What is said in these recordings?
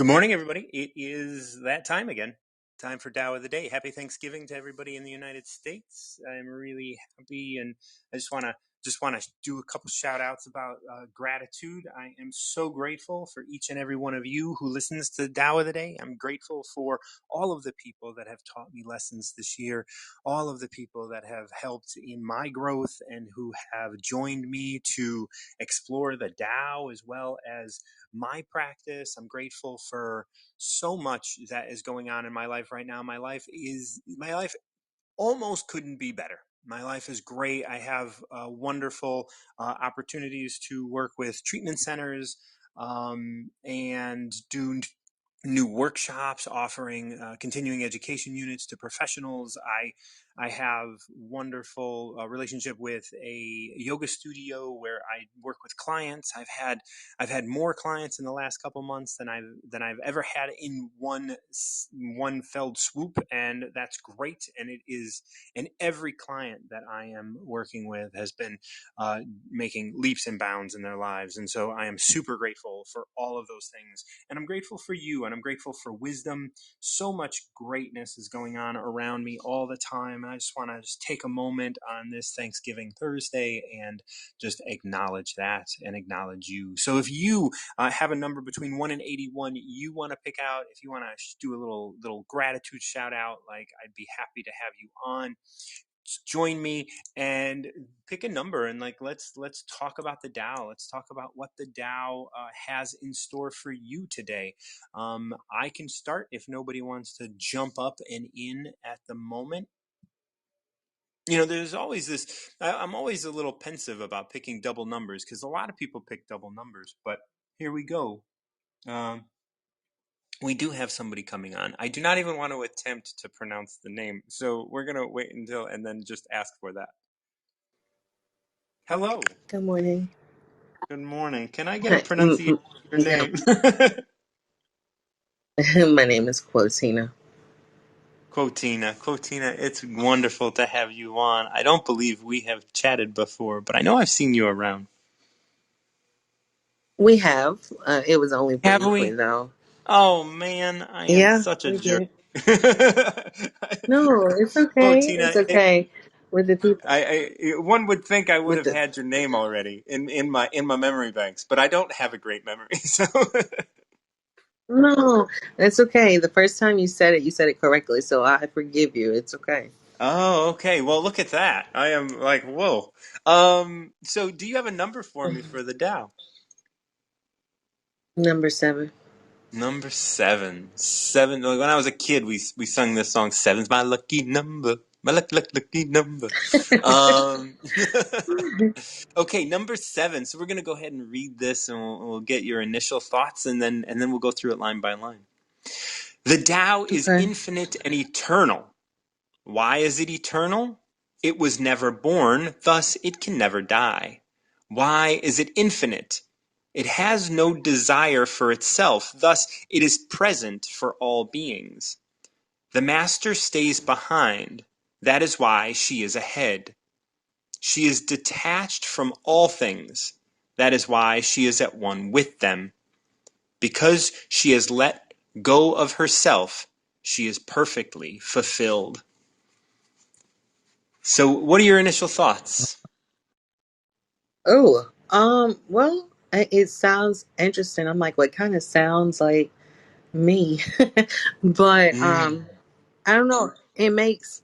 Good morning, everybody. It is that time again. Time for Tao of the Day. Happy Thanksgiving to everybody in the United States. I'm really happy, and I just want to do a couple shout outs about gratitude. I am so grateful for each and every one of you who listens to Tao of the Day. I'm grateful for all of the people that have taught me lessons this year, all of the people that have helped in my growth and who have joined me to explore the Tao as well as my practice. I'm grateful for so much that is going on in my life right now. My life almost couldn't be better. My life is great. I have wonderful opportunities to work with treatment centers and do new workshops offering continuing education units to professionals. I have wonderful relationship with a yoga studio where I work with clients. I've had more clients in the last couple months than I've ever had in one felled swoop, and that's great. And every client that I am working with has been making leaps and bounds in their lives, and so I am super grateful for all of those things. And I'm grateful for you, and I'm grateful for wisdom. So much greatness is going on around me all the time. And I just want to take a moment on this Thanksgiving Thursday and just acknowledge that and acknowledge you. So if you have a number between 1 and 81 you want to pick out, if you want to do a little gratitude shout out, like, I'd be happy to have you on. Join me and pick a number, and let's talk about the Tao. Let's talk about what the Tao has in store for you today. I can start if nobody wants to jump up and in at the moment. There's always this. I'm always a little pensive about picking double numbers because a lot of people pick double numbers. But here we go. We do have somebody coming on. I do not even want to attempt to pronounce the name, so we're gonna wait until and then just ask for that. Hello. Good morning. Good morning. Can I get a Hi, pronunciation of your yeah, name? my name is Quotina. Quotina. Quotina, it's wonderful to have you on. I don't believe we have chatted before, but I know I've seen you around. We have. It was only Have briefly, we? though. Oh, man, I am Yeah, such a we jerk. did. No, it's okay. It's Quotina, okay. With the people, one would think I would with have the had your name already in my memory banks, but I don't have a great memory. So, no, it's okay. The first time you said it correctly, so I forgive you. It's okay. oh, okay. Well, look at that. I am like, whoa. So do you have a number for me for the Dow? Number 7. Number seven. Seven. Like, when I was a kid, we sung this song. Seven's my lucky number. My lucky number. Um, okay, number seven. So we're gonna go ahead and read this, and we'll get your initial thoughts, and then we'll go through it line by line. The Tao is Okay. infinite and eternal. Why is it eternal? It was never born, thus it can never die. Why is it infinite? It has no desire for itself, thus it is present for all beings. The master stays behind, that is why she is ahead. She is detached from all things, that is why she is at one with them. Because she has let go of herself, she is perfectly fulfilled. So, what are your initial thoughts? Oh, well, it sounds interesting. I'm like, what kind of sounds like me? But Mm. I don't know. It makes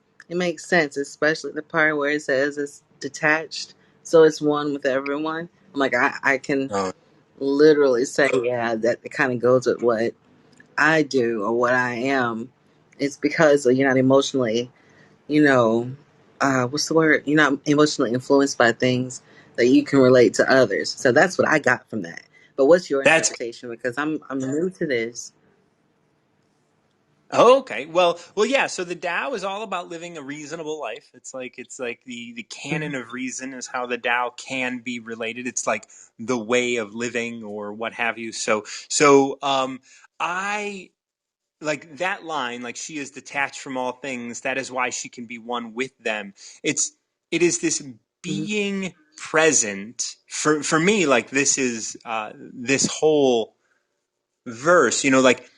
sense, especially the part where it says it's detached, so it's one with everyone. I'm like, I can Oh, literally say, yeah, that it kind of goes with what I do or what I am. It's because you're not emotionally, you know, what's the word? You're not emotionally influenced by things that you can relate to others. So that's what I got from that. But what's your that's interpretation? Because I'm new to this. oh, okay. Well, yeah. So the Tao is all about living a reasonable life. It's like the canon of reason is how the Tao can be related. It's like the way of living or what have you. So I like that line. Like, she is detached from all things. That is why she can be one with them. It is this Mhm. being present for me. Like, this is this whole verse, like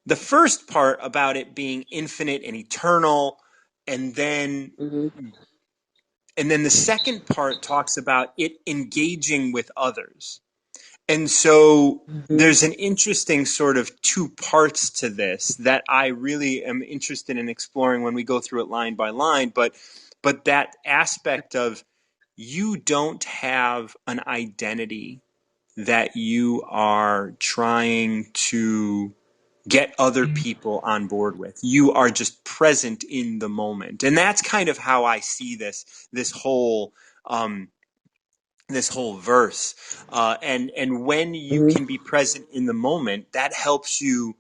the first part about it being infinite and eternal, and then Mm-hmm. the second part talks about it engaging with others. And so Mm-hmm. there's an interesting sort of two parts to this that I really am interested in exploring when we go through it line by line. But that aspect of you don't have an identity that you are trying to get other people on board with. You are just present in the moment. And that's kind of how I see this whole um, this whole verse. And when you Mm-hmm. can be present in the moment, that helps you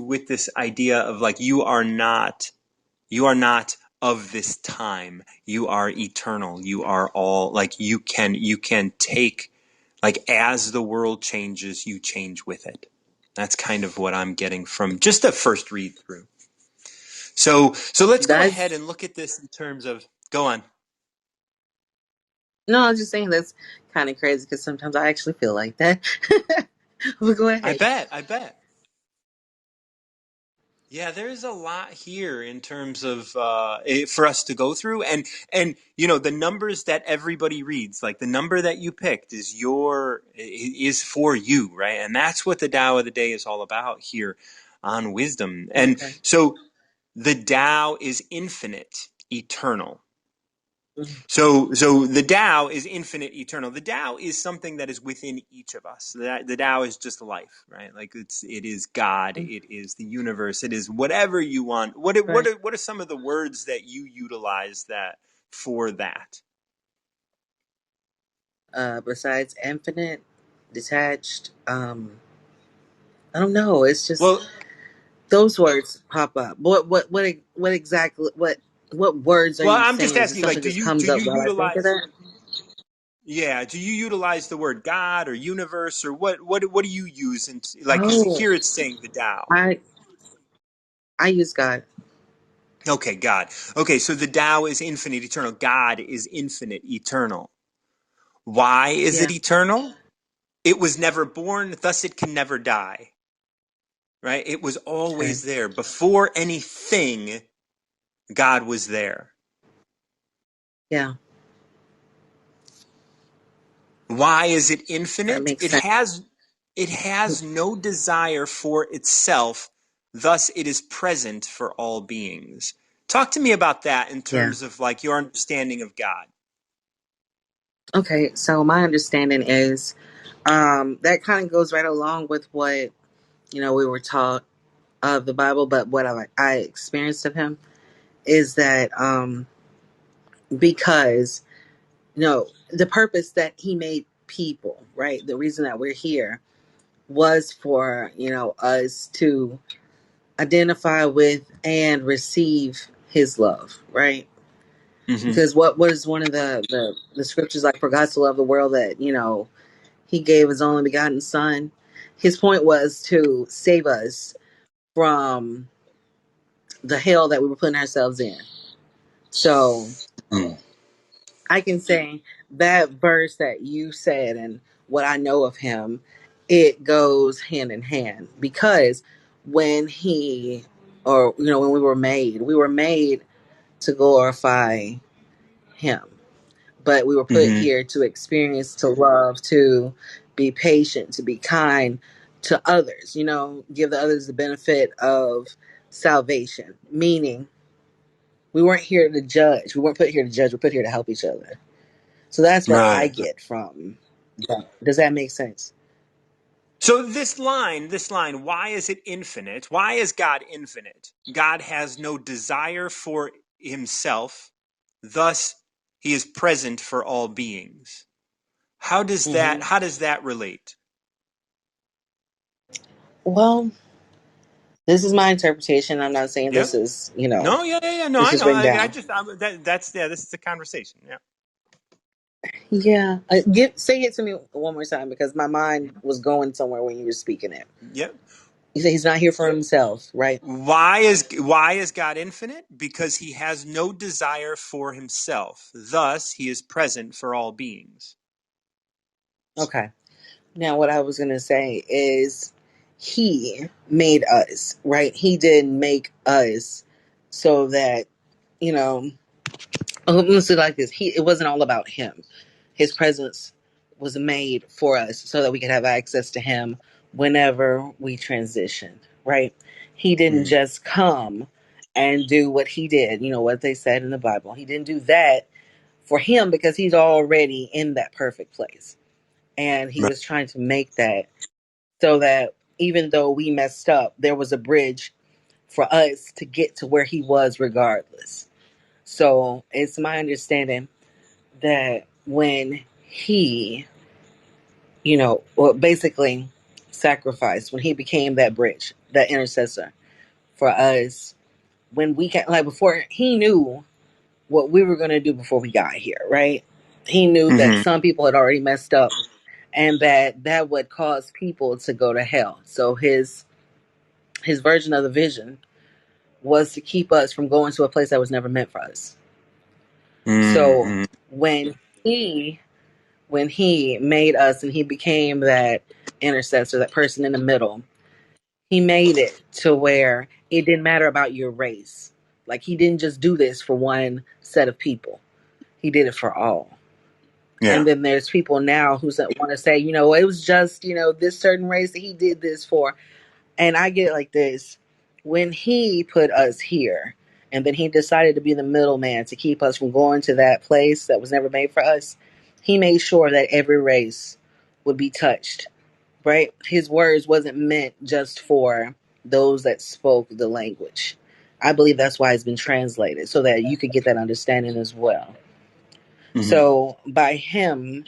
with this idea of like you are not of this time. You are eternal. You are all like you can take like as the world changes, you change with it. That's kind of what I'm getting from just a first read through. So let's go ahead That's and look at this in terms of go on. no, I was just saying that's kind of crazy because sometimes I actually feel like that. But go I ahead. bet. I bet. Yeah, there's a lot here in terms of for us to go through, and the numbers that everybody reads, like the number that you picked, is for you, right? And that's what the Tao of the Day is all about here on Wisdom. And Okay. so the Tao is infinite, eternal. Mm-hmm. So the Tao is infinite, eternal. The Tao is something that is within each of us. The Tao is just life, right? Like it is God, it is the universe, it is whatever you want. Right. What are some of the words that you utilize that for that? Besides infinite, detached, I don't know. It's just Well, those words pop up. What exactly what words are you I'm just saying? Is it asking, like, something do just you do comes up you while I think of utilize? that? Yeah, do you utilize the word God or universe or what do you use? And like, because Oh, here it's saying the Tao. I I use God. Okay, God. Okay, so the Tao is infinite, eternal. God is infinite, eternal. Why is it Yeah. eternal? It was never born, thus it can never die. Right? It was Okay. always there. Before anything, God was there. Yeah, Why is it that infinite? makes It sense. has it has no desire for itself, thus it is present for all beings. Talk to me about that in Yeah. terms of like your understanding of God. Okay. So my understanding is that kind of goes right along with what we were taught of the Bible, but what I experienced of Him is that because the purpose that He made people, right? The reason that we're here was for us to identify with and receive His love, right? Hmm. Because what is one of the scriptures, like, for God to love the world that He gave His only begotten Son. His point was to save us from the hell that we were putting ourselves in. So I can say that verse that you said and what I know of Him, it goes hand in hand, because when he or when we were made to glorify Him, but we were put Hmm. here to experience, to love, to be patient, to be kind to others, give the others the benefit of salvation. Meaning, we weren't here to judge. We weren't put here to judge. We're put here to help each other. So that's what I Right. get from that. Does that make sense? So this line, why is it infinite? Why is God infinite? God has no desire for himself, thus he is present for all beings. How does that Hmm. how does that relate? Well, this is my interpretation. I'm not saying Yeah. this is, No, yeah, yeah, yeah. No, this I is know. written I down. just that's yeah. This is a conversation. Yeah, Yeah. Say it to me one more time, because my mind was going somewhere when you were speaking it. yeah. You say He's not here for Himself, right? Why is God infinite? Because he has no desire for himself. Thus, he is present for all beings. Okay. Now, what I was going to say is he made us, right? He didn't make us so that, you know, let's do it like this. It wasn't all about him. His presence was made for us so that we could have access to him whenever we transitioned, right? He didn't Mm. just come and do what he did, what they said in the Bible. He didn't do that for him because he's already in that perfect place. And he Right. was trying to make that so that even though we messed up, there was a bridge for us to get to where he was regardless. So it's my understanding that when he, well, basically sacrificed, when he became that bridge, that intercessor for us, when we can, like before, he knew what we were going to do before we got here, right? He knew that Hmm. some people had already messed up and that would cause people to go to hell. So his version of the vision was to keep us from going to a place that was never meant for us. So Hmm. when he when he made us and he became that intercessor, that person in the middle, he made it to where it didn't matter about your race. Like he didn't just do this for one set of people. He did it for all. Yeah. And then there's people now who want to say, it was just, this certain race that he did this for. And I get it like this. When he put us here and then he decided to be the middleman to keep us from going to that place that was never made for us, he made sure that every race would be touched, right? His words wasn't meant just for those that spoke the language. I believe that's why it's been translated so that you could get that understanding as well. Hmm. So by him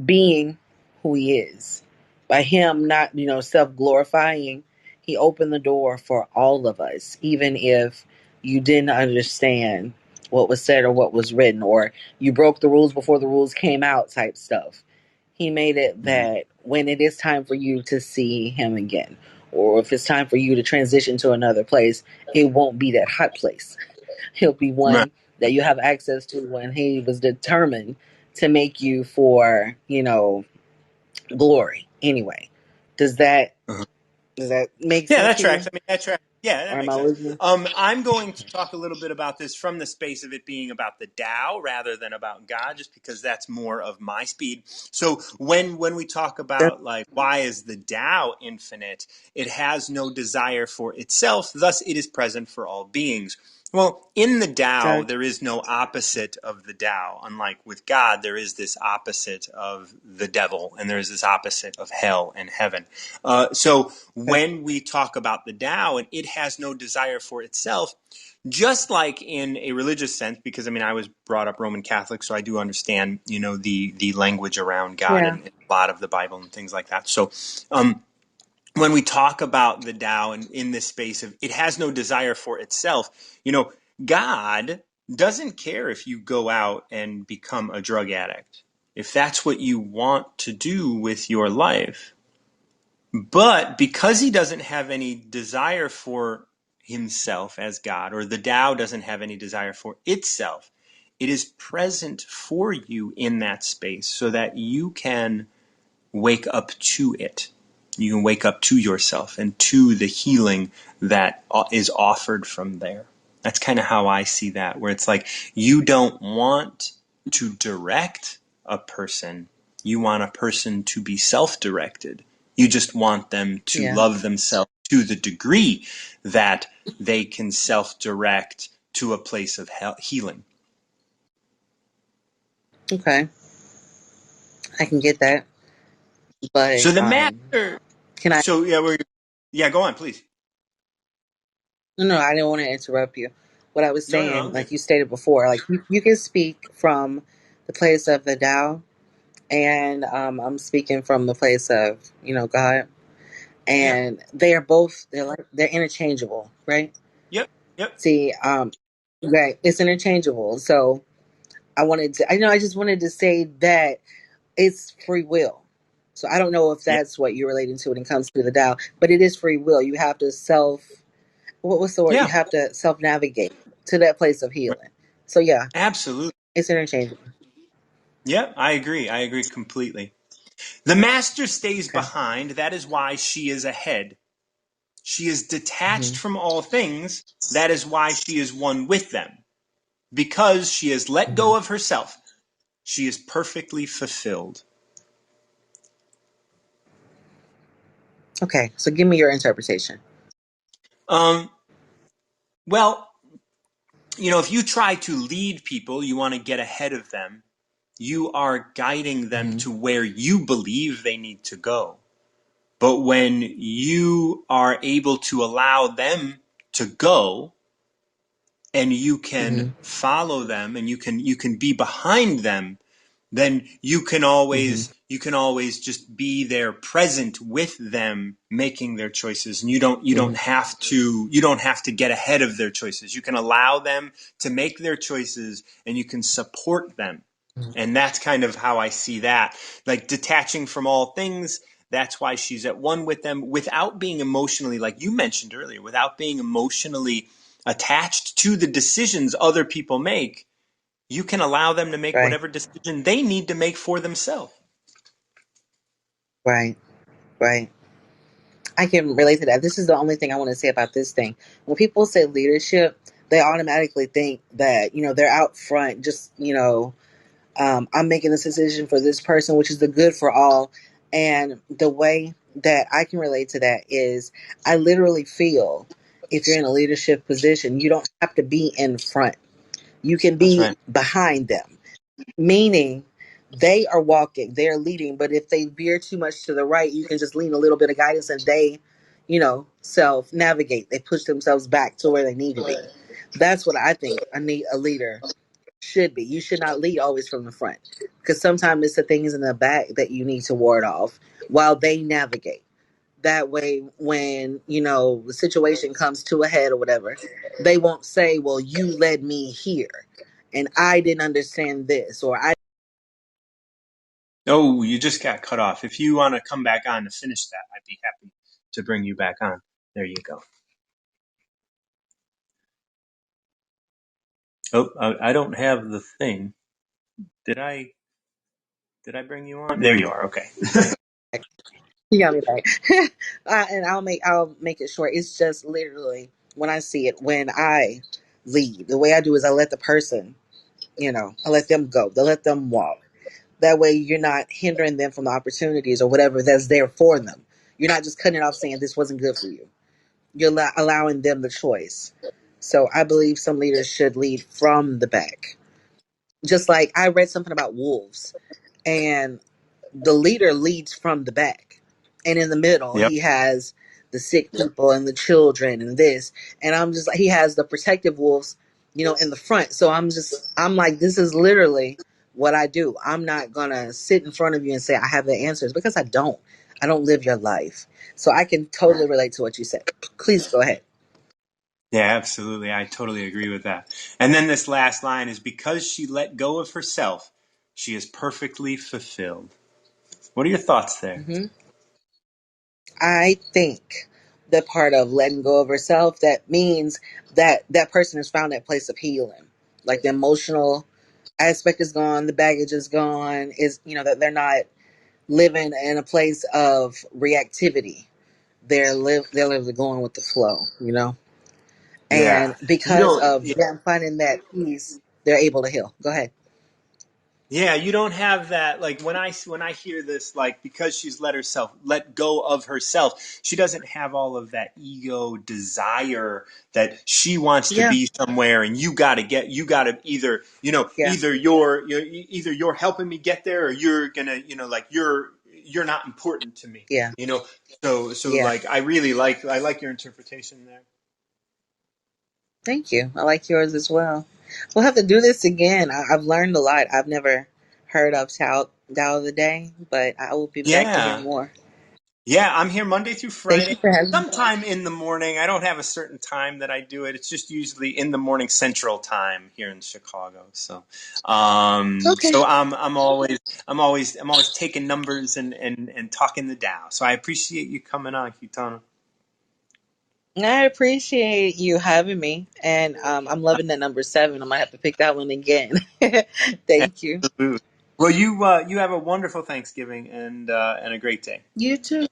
being who he is. By him not, self glorifying, he opened the door for all of us, even if you didn't understand what was said or what was written, or you broke the rules before the rules came out, type stuff. He made it Hmm. that when it is time for you to see him again, or if it's time for you to transition to another place, it won't be that hot place. He'll be Right. one that you have access to when he was determined to make you for, glory. Anyway, does that Uh-huh. does that make Yeah, sense that to tracks. you? I mean, that tracks. Yeah, that Or am makes I sense. losing? I'm going to talk a little bit about this from the space of it being about the Tao rather than about God, just because that's more of my speed. So when we talk about like why is the Tao infinite, it has no desire for itself, thus it is present for all beings. Well, in the Tao, Okay. there is no opposite of the Tao. Unlike with God, there is this opposite of the devil, and there is this opposite of hell and heaven. So Okay. when we talk about the Tao and it has no desire for itself, just like in a religious sense, because I mean I was brought up Roman Catholic, so I do understand the language around God Yeah. and a lot of the Bible and things like that. So when we talk about the Tao and in this space of it has no desire for itself, God doesn't care if you go out and become a drug addict. If that's what you want to do with your life, but because he doesn't have any desire for himself as God, or the Tao doesn't have any desire for itself, it is present for you in that space so that you can wake up to it. You can wake up to yourself and to the healing that is offered from there. That's kind of how I see that, where it's like you don't want to direct a person, you want a person to be self directed. You just want them to Yeah. love themselves to the degree that they can self direct to a place of healing. Okay. I can get that. So But the master. can I So yeah, go on, please. no, I didn't want to interrupt you. What I was No, no, saying, I'm good. like you stated before, like you can speak from the place of the Tao and I'm speaking from the place of, God. Yeah. And they're interchangeable, right? Yep. Yep. See, right, it's interchangeable. So I just wanted to say that it's free will. So I don't know if Yep. that's what you're relating to when it comes to the Tao, but it is free will. You have to what's the word? You Yeah. have to self navigate to that place of Right. healing. So yeah, Absolutely. it's interchangeable. Yeah, I agree. I agree completely. The master stays Okay. behind. That is why she is ahead. She is detached Hmm. from all things. That is why she is one with them. Because she has let Hmm. go of herself, she is perfectly fulfilled. Okay. So give me your interpretation. Um, well, if you try to lead people, you want to get ahead of them, you are guiding them Hmm. to where you believe they need to go. But when you are able to allow them to go, and you can Hmm. follow them, and you can be behind them, then Hmm. you can always just be there present with them making their choices, and you don't have to get ahead of their choices. You can allow them to make their choices, and you can support them. And that's kind of how I see that, like detaching from all things. That's why she's at one with them without being emotionally, like you mentioned earlier, without being emotionally attached to the decisions other people make. You can allow them to make Right. whatever decision they need to make for themselves. Right. Right. I can relate to that. This is the only thing I want to say about this thing. When people say leadership, they automatically think that, they're out front, just, I'm making this decision for this person, which is the good for all. And the way that I can relate to that is I literally feel if you're in a leadership position, you don't have to be in front. You can That's be right. behind them, meaning they are walking, they're leading, but if they veer too much to the right, you can just lean a little bit of guidance and they, self navigate. They push themselves back to where they need to be. That's what I think a leader should be. You should not lead always from the front because sometimes it's the things in the back that you need to ward off while they navigate. That way, when the situation comes to a head or whatever, they won't say, "Well, you led me here, and I didn't understand this," or "I." Oh, you just got cut off. If you want to come back on to finish that, I'd be happy to bring you back on. There you go. Oh, I don't have the thing. Did I? Did I bring you on? There you are. Okay. You got me back. And I'll make it short. It's just literally when I see it, when I lead, the way I do is I let the person, I let them go. I let them walk. That way you're not hindering them from the opportunities or whatever that's there for them. You're not just cutting it off saying this wasn't good for you. You're allowing them the choice. So I believe some leaders should lead from the back. Just like I read something about wolves, and the leader leads from the back, and in the middle Yep. he has the sick people and the children and this, and I'm just like he has the protective wolves, in the front. So I'm like, this is literally what I do. I'm not gonna sit in front of you and say I have the answers because I don't live your life. So I can totally relate to what you said. Please go ahead. Yeah, absolutely. I totally agree with that. And then this last line is because she let go of herself, she is perfectly fulfilled. What are your thoughts there? Hmm. I think the part of letting go of herself, that means that that person has found that place of healing. Like the emotional aspect is gone, the baggage is gone, is that they're not living in a place of reactivity. They're literally going with the flow. Yeah. And You because don't. of them finding that peace, they're able to heal. Go ahead. Yeah, you don't have that. Like when I hear this, like because she's let go of herself, she doesn't have all of that ego desire that she wants to Yeah, be somewhere, and you got to either yeah, either you're helping me get there, or you're gonna like you're not important to me. yeah, You know, so yeah. like I like your interpretation there. Thank you. I like yours as well. We'll have to do this again. I've learned a lot. I've never heard of Tao of the Day, but I will be back to hear Yeah. more. Yeah, I'm here Monday through Thank Friday. you for having me. Sometime in the morning. I don't have a certain time that I do it. It's just usually in the morning Central Time here in Chicago. So, Okay. so I'm always taking numbers and talking the Dow. So I appreciate you coming on, Kitana. I appreciate you having me, and I'm loving that number 7. I might have to pick that one again. Thank you. Absolutely. Well, you have a wonderful Thanksgiving and a great day. You too.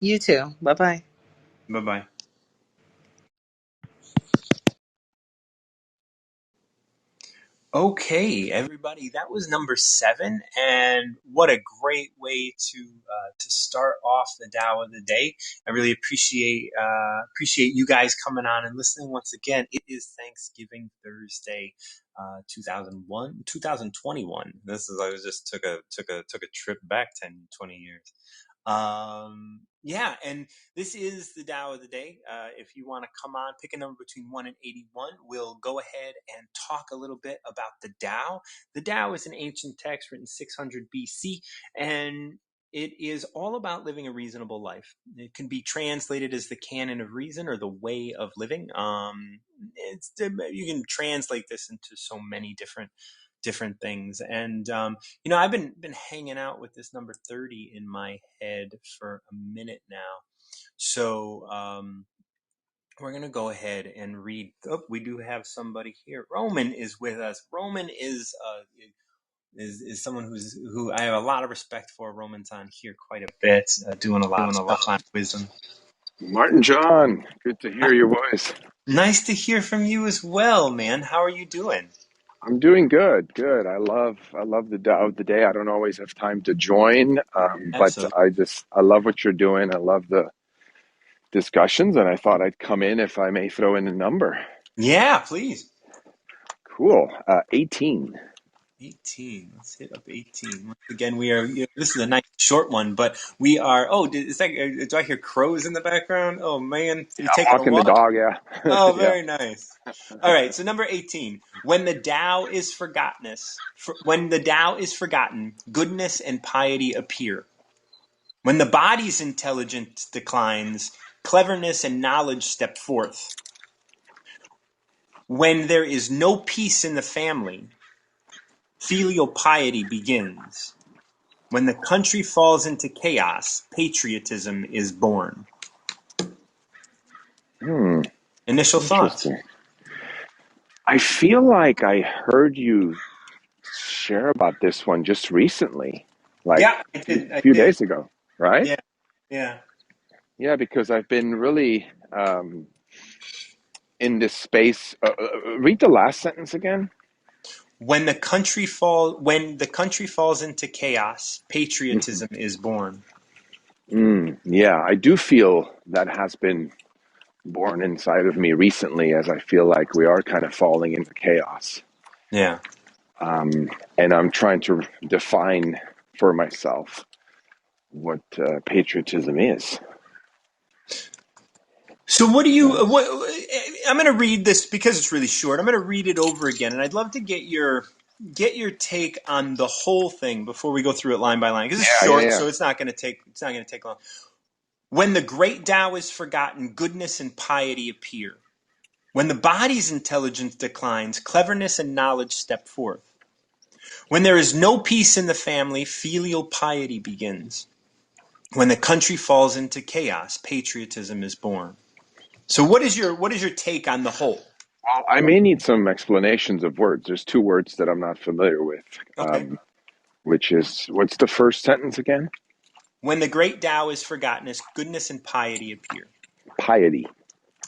You too. Bye bye. Bye bye. Okay, everybody, that was number 7, and what a great way to start off the Tao of the day. I really appreciate you guys coming on and listening once again. It is Thanksgiving Thursday, 2021. This is I was just took a trip back 10, 20 years. Yeah, and this is the Tao of the day. If you want to come on, pick a number between 1 and 81. We'll go ahead and talk a little bit about the Tao. The Tao is an ancient text written 600 BC, and it is all about living a reasonable life. It can be translated as the canon of reason or the way of living. You can translate this into so many different things. And I've been hanging out with this number 30 in my head for a minute now. So we're gonna go ahead and read. Oh, we do have somebody here. Roman is with us. Roman is someone who I have a lot of respect for. Roman's on here quite a bit, doing a lot of stuff on wisdom. Martin John, good to hear your voice. Nice to hear from you as well, man. How are you doing? I'm doing good, good. I love the Tao of the day. I don't always have time to join, but Absolutely. I love what you're doing. I love the discussions, and I thought I'd come in if I may throw in a number. Yeah, please. Cool. 18. 18. Let's hit up 18. Once again, we are. This is a nice short one, but we are. Oh, do I hear crows in the background? Oh man, Yeah, you taking a walking the walk? dog. Yeah, Oh, yeah. very nice. All right, so number 18. When the Tao is forgotten, goodness and piety appear. When the body's intelligence declines, cleverness and knowledge step forth. When there is no peace in the family, filial piety begins. When the country falls into chaos, patriotism is born. Hmm. Initial thoughts? Interesting. I feel like I heard you share about this one just recently, like Yeah, I a few, did. I few did. days ago, right? Yeah, yeah. Yeah, because I've been really in this space. Read the last sentence again. When the country falls into chaos, Hmm. patriotism is born. Yeah, I do feel that has been born inside of me recently, as I feel like we are kind of falling into chaos, Yeah. and I'm trying to define for myself what patriotism is. So what do you? Uh, I'm going to read this because it's really short. I'm going to read it over again, and I'd love to get your take on the whole thing before we go through it line by line. Because it's yeah, yeah, short, yeah. so it's not going to take long. When the great Tao is forgotten, goodness and piety appear. When the body's intelligence declines, cleverness and knowledge step forth. When there is no peace in the family, filial piety begins. When the country falls into chaos, patriotism is born. So what is your take on the whole? Well, I may need some explanations of words. There's two words that I'm not familiar with, Okay. which is what's the first sentence again? When the great Tao is forgotten, as goodness and piety appear. Piety.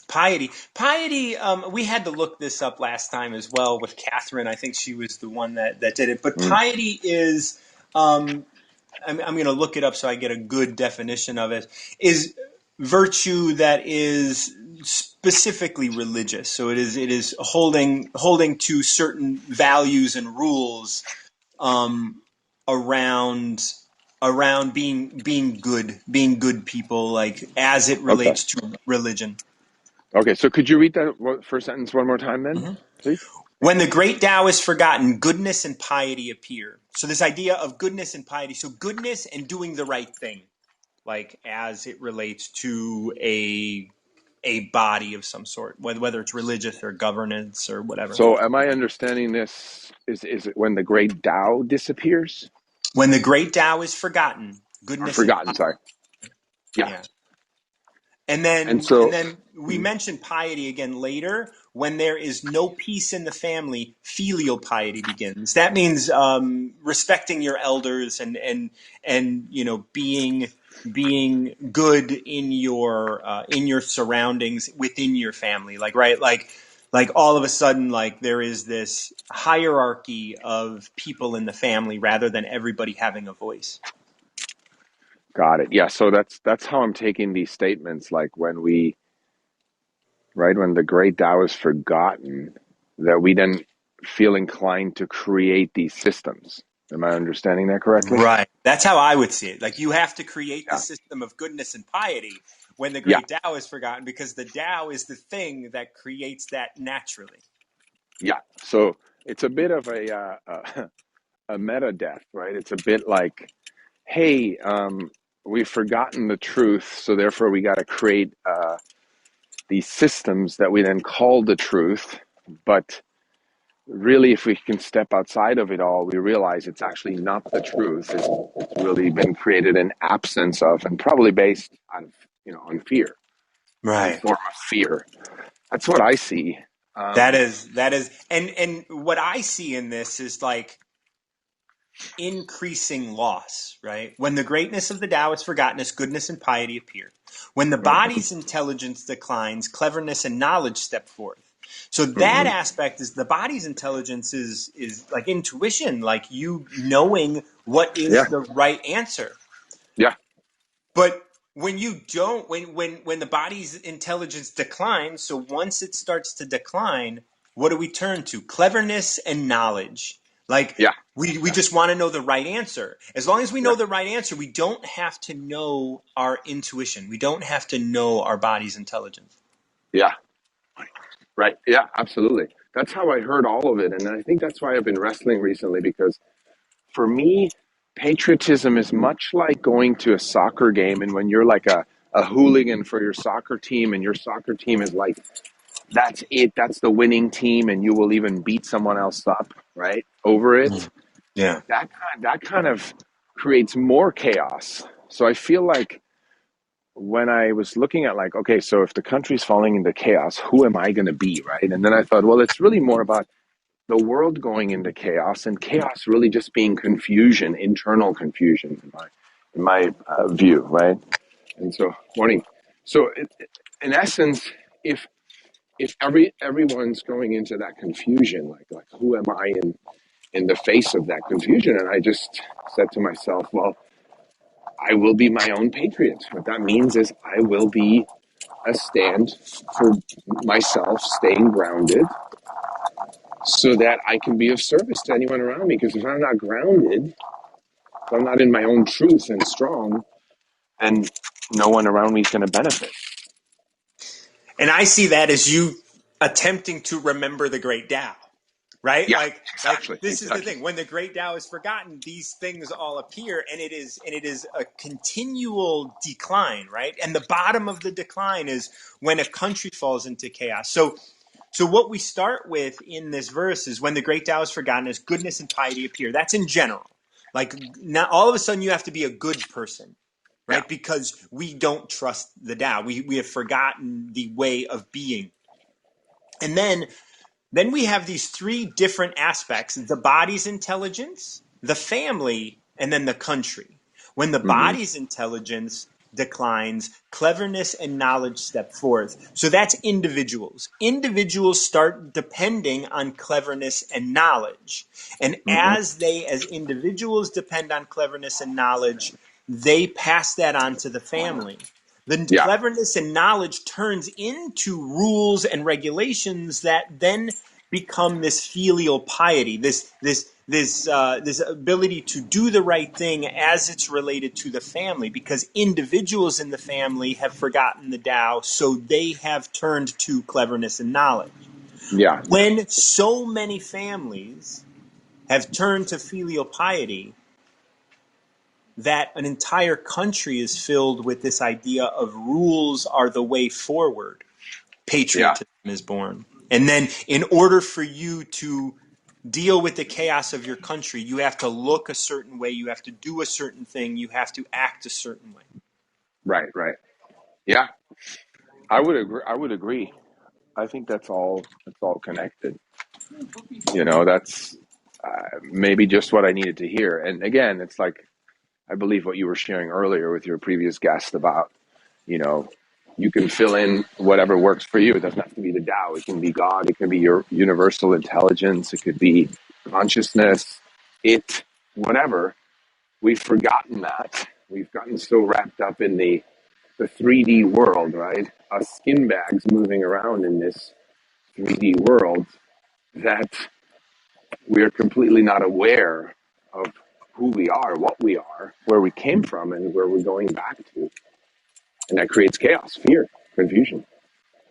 Piety. We had to look this up last time as well with Catherine. I think she was the one that did it. But Mm, piety is. I'm going to look it up so I get a good definition of it. Is virtue that is specifically religious. So it is holding to certain values and rules um, around being good people, like as it okay. relates to religion. Okay. So could you read that first sentence one more time, then, Mhm. please? When the great Tao is forgotten, goodness and piety appear. So this idea of goodness and piety, so goodness and doing the right thing, like as it relates to a body of some sort, whether it's religious or governance or whatever. So, am I understanding this? Is it when the great Tao disappears When the great Tao is forgotten, or goodness and forgotten? Sorry. Yeah. yeah. And And then and so, then we mentioned piety again later, when there is no peace in the family, filial piety begins. That means respecting your elders and being good in your surroundings within your family. Like right, like all of a sudden, like there is this hierarchy of people in the family rather than everybody having a voice. Got it. Yeah. So that's how I'm taking these statements. Like when the great Tao is forgotten, that we then feel inclined to create these systems. Am I understanding that correctly? Right. That's how I would see it. Like you have to create the Yeah. system of goodness and piety when the Yeah. great Tao is forgotten, because the Tao is the thing that creates that naturally. Yeah. So it's a bit of a meta death, right? It's a bit like, hey, we've forgotten the truth, so therefore we got to create these systems that we then call the truth. But really, if we can step outside of it all, we realize it's actually not the truth. It's really been created in absence of, and probably based on fear, some Right. form of fear. That's what I see. That is and what I see in this is like increasing loss, right? When the greatness of the Tao is forgotten, as goodness and piety appear. When the body's intelligence declines, cleverness and knowledge step forth. So that Mhm. aspect is the body's intelligence is like intuition, like you knowing what is Yeah, the right answer. yeah, But when you don't, when the body's intelligence declines, so once it starts to decline, what do we turn to? Cleverness and knowledge. Like yeah, we just want to know the right answer. As long as we yeah, know the right answer, we don't have to know our intuition. We don't have to know our body's intelligence. yeah. Right. Yeah, absolutely. That's how I heard all of it. And I think that's why I've been wrestling recently, because for me, patriotism is much like going to a soccer game. And when you're like a hooligan for your soccer team, and your soccer team is like, that's it, that's the winning team, and you will even beat someone else up, right? Over it. Yeah. That kind of creates more chaos. So I feel like when I was looking at like, okay, so if the country's falling into chaos, who am I going to be, right? And then I thought, well, it's really more about the world going into chaos, and chaos really just being confusion, internal confusion, in my view, right? And so, morning. So, in essence, if everyone's going into that confusion, like who am I in the face of that confusion? And I just said to myself, well, I will be my own patriot. What that means is I will be a stand for myself, staying grounded, so that I can be of service to anyone around me. Because if I'm not grounded, if I'm not in my own truth and strong, then no one around me is going to benefit. And I see that as you attempting to remember the great Tao. Right, Yeah, like exactly, this is the exactly. thing. When the great Tao is forgotten, these things all appear, and it is a continual decline, right? And the bottom of the decline is when a country falls into chaos. So what we start with in this verse is when the great Tao is forgotten, as goodness and piety appear. That's in general. Like not all of a sudden you have to be a good person, Yeah, right? Because we don't trust the Tao. We have forgotten the way of being. And then we have these three different aspects: the body's intelligence, the family, and then the country. When the hmm, body's intelligence declines, cleverness and knowledge step forth. So that's individuals. Individuals start depending on cleverness and knowledge. And hmm, as individuals depend on cleverness and knowledge, they pass that on to the family. The yeah, cleverness and knowledge turns into rules and regulations that then become this filial piety, this ability to do the right thing as it's related to the family, because individuals in the family have forgotten the Tao, so they have turned to cleverness and knowledge. yeah, When so many families have turned to filial piety, that an entire country is filled with this idea of rules are the way forward. yeah, Patriotism is born. And then, in order for you to deal with the chaos of your country, you have to look a certain way, you have to do a certain thing, you have to act a certain way. right, right. Yeah, I would agree. I would agree. I think that's all. It's all connected. You know, that's maybe just what I needed to hear. And again, it's like I believe what you were sharing earlier with your previous guest about, you know, you can fill in whatever works for you. It doesn't have to be the Tao. It can be God. It can be your universal intelligence. It could be consciousness. It, whatever. We've forgotten that. We've gotten so wrapped up in the 3D world, right? Us skin bags moving around in this 3D world that we are completely not aware of who we are, what we are, where we came from, and where we're going back to. And that creates chaos, fear, confusion.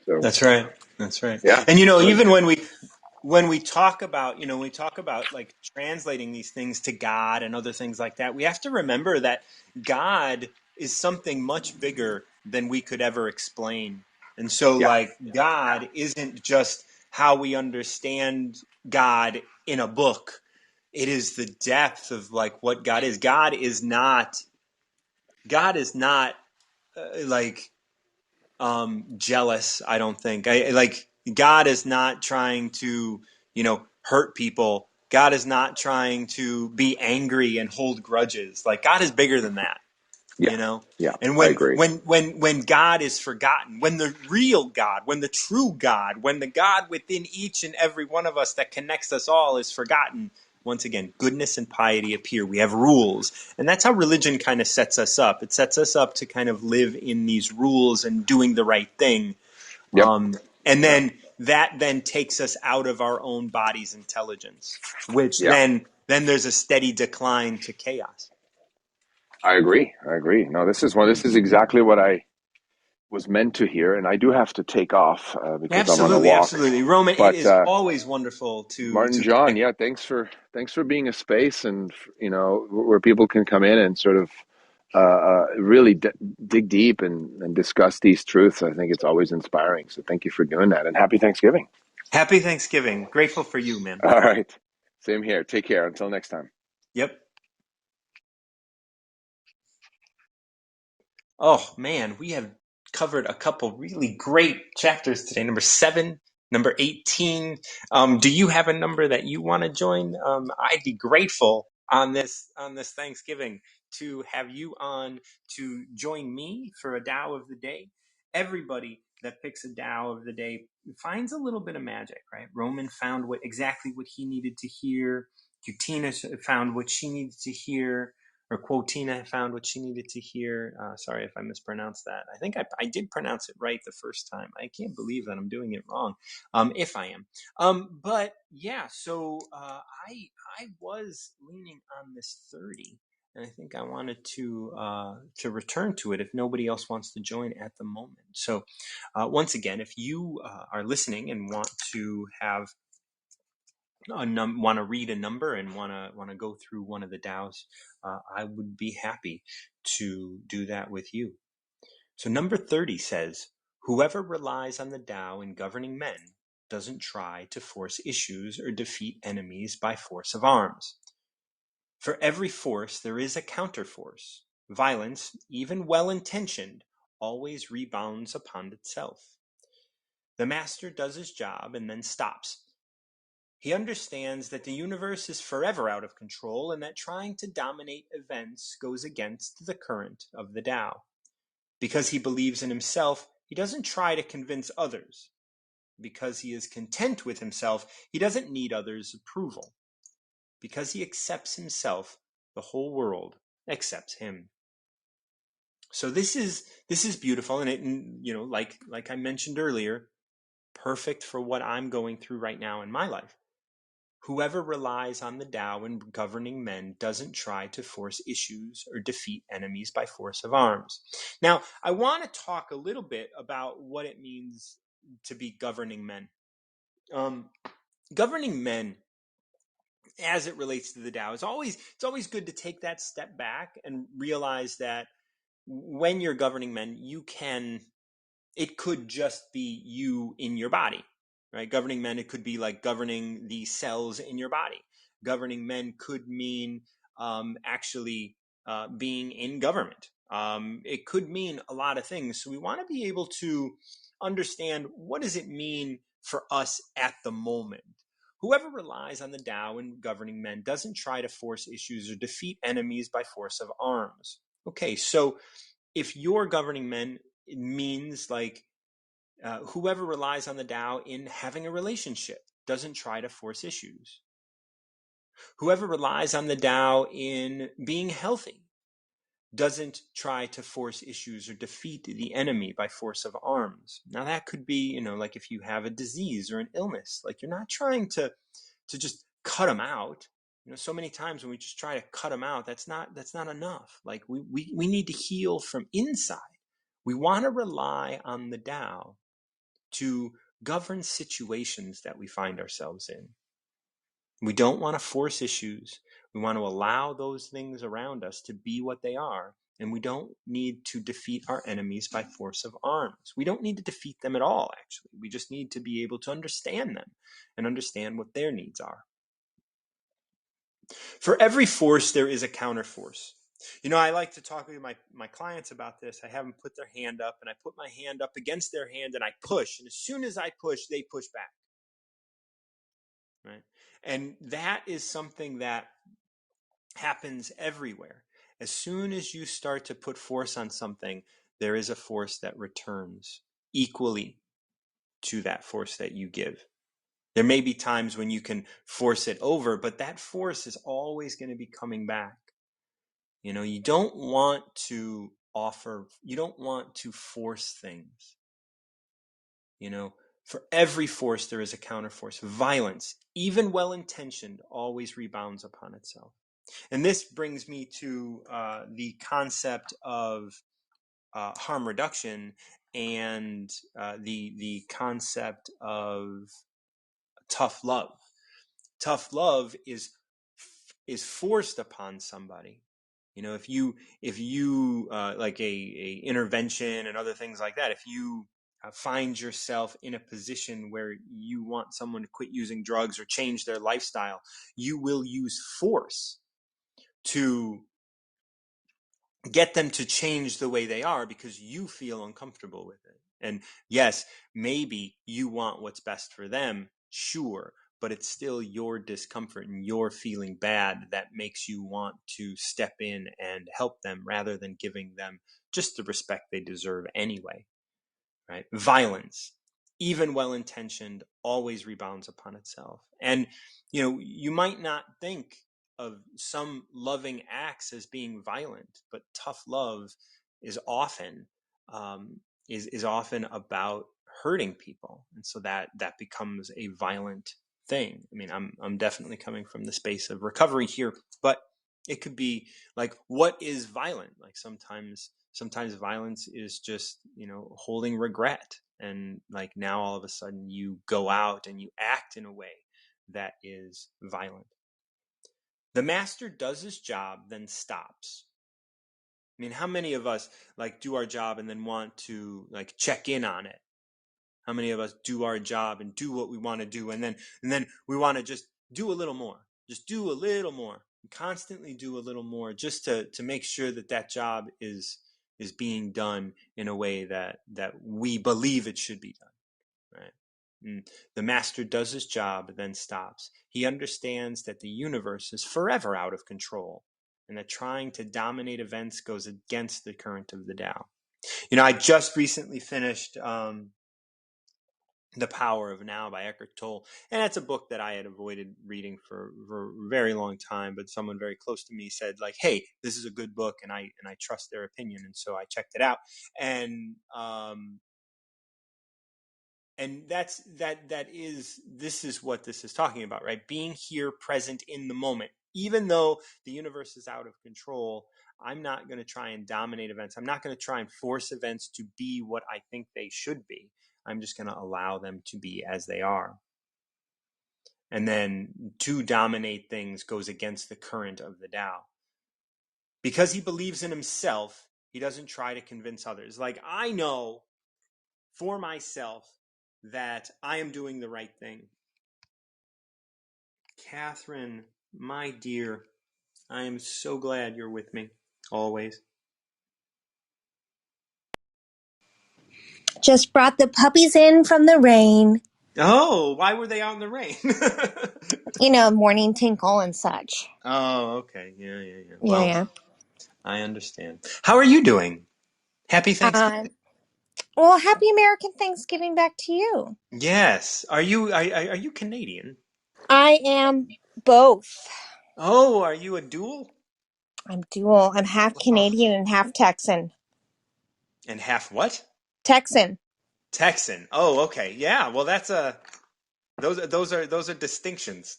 So, That's right. That's right. yeah. And So, even when we talk about, when we talk about like translating these things to God and other things like that, we have to remember that God is something much bigger than we could ever explain. And so yeah, like God isn't just how we understand God in a book. It is the depth of like what God is. God is not like jealous. I don't think. I like God is not trying to hurt people. God is not trying to be angry and hold grudges. Like God is bigger than that. yeah, you know yeah. and I when agree. when when when God is forgotten, when the real God, when the true God, when the God within each and every one of us that connects us all is forgotten, once again goodness and piety appear. We have rules, and that's how religion kind of sets us up. It sets us up to kind of live in these rules and doing the right thing. Yep. And Yeah. then takes us out of our own body's intelligence, which Yeah. then there's a steady decline to chaos. I agree. I agree. No, this is exactly what I was meant to hear, and I do have to take off because I'm on a Absolutely, walk. absolutely. Roman, it But is always wonderful Martin to John, connect. yeah, thanks for being a space and where people can come in and sort of really dig deep and discuss these truths. I think it's always inspiring. So thank you for doing that, and happy Thanksgiving. Happy Thanksgiving. Grateful for you, man. All right, same here. Take care. Until next time. Yep. Oh man, we have covered a couple really great chapters today. Number 7, number 18. Do you have a number that you want to join? I'd be grateful on this Thanksgiving to have you on to join me for a Tao of the day. Everybody that picks a Tao of the day finds a little bit of magic, right? Roman found exactly what he needed to hear. Cutina found what she needed to hear, or Quotina found what she needed to hear. Sorry if I mispronounced that. I think I did pronounce it right the first time. I can't believe that I'm doing it wrong, if I am. But yeah, so I was leaning on this 30, and I think I wanted to return to it if nobody else wants to join at the moment. So once again, if you are listening and want to have want to read a number and want to go through one of the DAOs, I would be happy to do that with you. So number 30 says, whoever relies on the DAO in governing men doesn't try to force issues or defeat enemies by force of arms. For every force there is a counterforce. Violence, even well-intentioned, always rebounds upon itself. The master does his job and then stops. He understands that the universe is forever out of control and that trying to dominate events goes against the current of the Tao. Because he believes in himself, he doesn't try to convince others. Because he is content with himself, he doesn't need others' approval. Because he accepts himself, the whole world accepts him. So this is beautiful, and like I mentioned earlier, perfect for what I'm going through right now in my life. Whoever relies on the Tao in governing men doesn't try to force issues or defeat enemies by force of arms. Now, I want to talk a little bit about what it means to be governing men. Governing men, as it relates to the Tao, it's always good to take that step back and realize that when you're governing men, it could just be you in your body, right? Governing men, it could be like governing the cells in your body. Governing men could mean actually being in government. It could mean a lot of things. So we want to be able to understand, what does it mean for us at the moment? Whoever relies on the Tao and governing men doesn't try to force issues or defeat enemies by force of arms. Okay, so if you're governing men, it means like whoever relies on the Tao in having a relationship doesn't try to force issues. Whoever relies on the Tao in being healthy doesn't try to force issues or defeat the enemy by force of arms. Now that could be, like if you have a disease or an illness, like you're not trying to just cut them out. So many times when we just try to cut them out, that's not enough. Like we need to heal from inside. We want to rely on the Tao to govern situations that we find ourselves in. We don't want to force issues. We want to allow those things around us to be what they are. And we don't need to defeat our enemies by force of arms. We don't need to defeat them at all, actually. We just need to be able to understand them and understand what their needs are. For every force, there is a counterforce. I like to talk with my clients about this. I have them put their hand up, and I put my hand up against their hand, and I push. And as soon as I push, they push back. Right? And that is something that happens everywhere. As soon as you start to put force on something, there is a force that returns equally to that force that you give. There may be times when you can force it over, but that force is always going to be coming back. You don't want to force things. For every force, there is a counterforce. Violence, even well-intentioned, always rebounds upon itself. And this brings me to the concept of harm reduction and the concept of tough love. Tough love is forced upon somebody. If you like a intervention and other things like that, if you find yourself in a position where you want someone to quit using drugs or change their lifestyle, you will use force to get them to change the way they are because you feel uncomfortable with it. And yes, maybe you want what's best for them, sure, but it's still your discomfort and your feeling bad that makes you want to step in and help them rather than giving them just the respect they deserve anyway. Right? Violence, even well-intentioned, always rebounds upon itself. And you might not think of some loving acts as being violent, but tough love is often is often about hurting people, and so that becomes a violent thing. I mean, I'm definitely coming from the space of recovery here, but it could be like, what is violent? Like sometimes violence is just holding regret, and like now all of a sudden you go out and you act in a way that is violent. The master does his job, then stops. I mean, how many of us like do our job and then want to like check in on it? How many of us do our job and do what we want to do, and then we want to just do a little more, constantly do a little more, just to make sure that job is being done in a way that we believe it should be done, right? And the master does his job, then stops. He understands that the universe is forever out of control, and that trying to dominate events goes against the current of the Tao. I just recently finished The Power of Now by Eckhart Tolle. And that's a book that I had avoided reading for a very long time, but someone very close to me said, like, hey, this is a good book, and I trust their opinion. And so I checked it out. And this is what this is talking about, right? Being here, present in the moment. Even though the universe is out of control, I'm not going to try and dominate events. I'm not going to try and force events to be what I think they should be. I'm just going to allow them to be as they are. And then to dominate things goes against the current of the Tao. Because he believes in himself, he doesn't try to convince others. Like, I know for myself that I am doing the right thing. Catherine, my dear, I am so glad you're with me, always. Just brought the puppies in from the rain. Oh, why were they out in the rain? Morning tinkle and such. Oh, okay. Yeah. Yeah, Well, yeah. I understand. How are you doing? Happy Thanksgiving. Well, happy American Thanksgiving back to you. Yes. Are you Canadian? I am both. Oh, are you a dual? I'm dual. I'm half Oh. Canadian and half Texan. And half what? Texan. Texan. Oh, okay. Yeah. Well, that's a those are distinctions.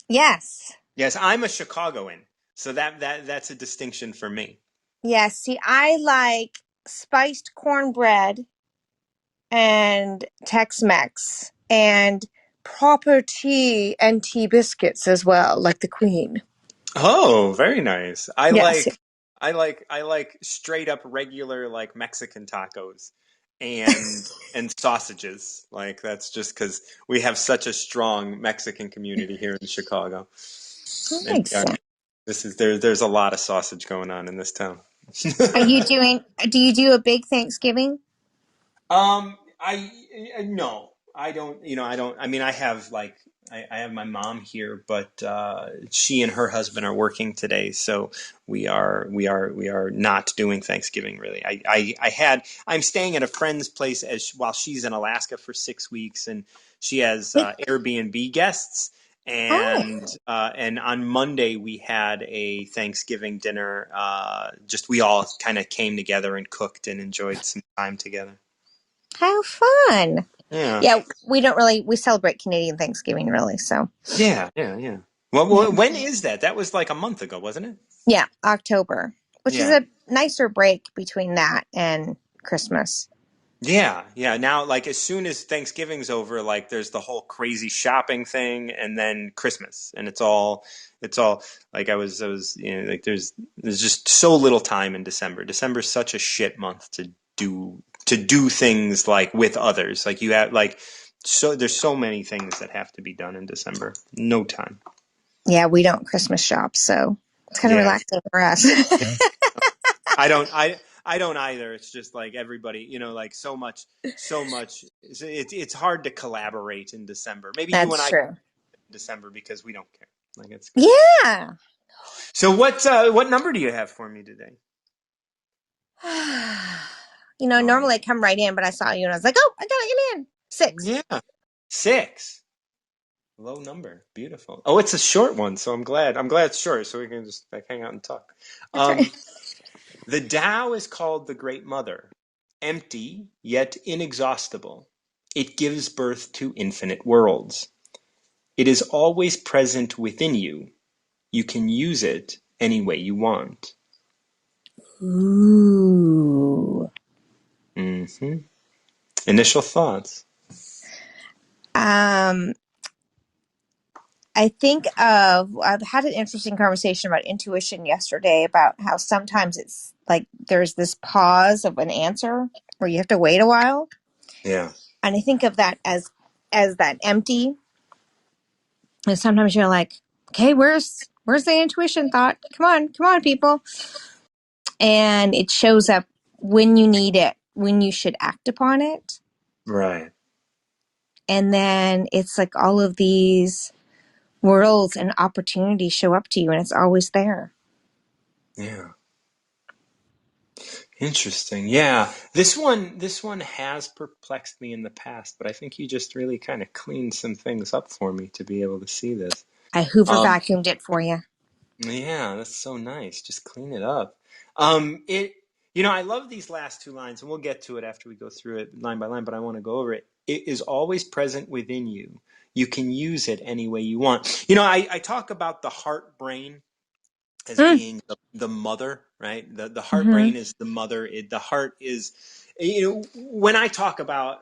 Yes. Yes, I'm a Chicagoan, so that's a distinction for me. Yes. See, I like spiced cornbread and Tex-Mex and proper tea and tea biscuits as well, like the Queen. Oh, very nice. I Yes. like I like straight up regular like Mexican tacos and sausages. Like that's just because we have such a strong Mexican community here in Chicago. That And makes sense. there's a lot of sausage going on in this town. Do you do a big Thanksgiving? No, I don't. I don't. I mean, I have like I have my mom here, but she and her husband are working today, so we are not doing Thanksgiving really. I'm staying at a friend's place while she's in Alaska for 6 weeks, and she has Airbnb guests. Oh, And on Monday we had a Thanksgiving dinner. Just we all kind of came together and cooked and enjoyed some time together. how fun. Yeah. Yeah, we celebrate Canadian Thanksgiving really, so Yeah. Well, yeah. when is that? That was like a month ago, wasn't it? Yeah, October, which is Yeah. a nicer break between that and Christmas. Yeah. Now, like as soon as Thanksgiving's over, like there's the whole crazy shopping thing, and then Christmas, and it's all like like there's just so little time in December. December's such a shit month to do things like with others. Like you have like there's so many things that have to be done in December. No time. Yeah, we don't Christmas shop, so it's kind of Yeah. relaxing for us. I don't either. It's just like everybody, like so much. It's hard to collaborate in December. Maybe you and That's I true. in December because we don't care. Like it's good. Yeah. So what number do you have for me today? Oh, Normally I come right in, but I saw you and I was like, oh, I gotta get in. 6. yeah, 6. Low number. Beautiful. Oh, it's a short one, so I'm glad. I'm glad it's short, so we can just like hang out and talk. That's right. The Tao is called the Great Mother, empty yet inexhaustible. It gives birth to infinite worlds. It is always present within you. You can use it any way you want. Ooh. hmm Initial thoughts. Um, I've had an interesting conversation about intuition yesterday about how sometimes it's like there's this pause of an answer where you have to wait a while. Yeah. And I think of that as that empty. And sometimes you're like, okay, where's the intuition thought? Come on, people. And it shows up when you need it, when you should act upon it. Right. And then it's like all of these worlds and opportunities show up to you and it's always there. Yeah. Interesting. Yeah. This one has perplexed me in the past, but I think you just really kind of cleaned some things up for me to be able to see this. I Hoover Um, vacuumed it for you. Yeah, that's so nice. Just clean it up. I love these last two lines, and we'll get to it after we go through it line by line, but I want to go over it. It is always present within you. You can use it any way you want. I talk about the heart brain as Mm. being the mother, right? The heart Mm-hmm. brain is the mother. The heart is, when I talk about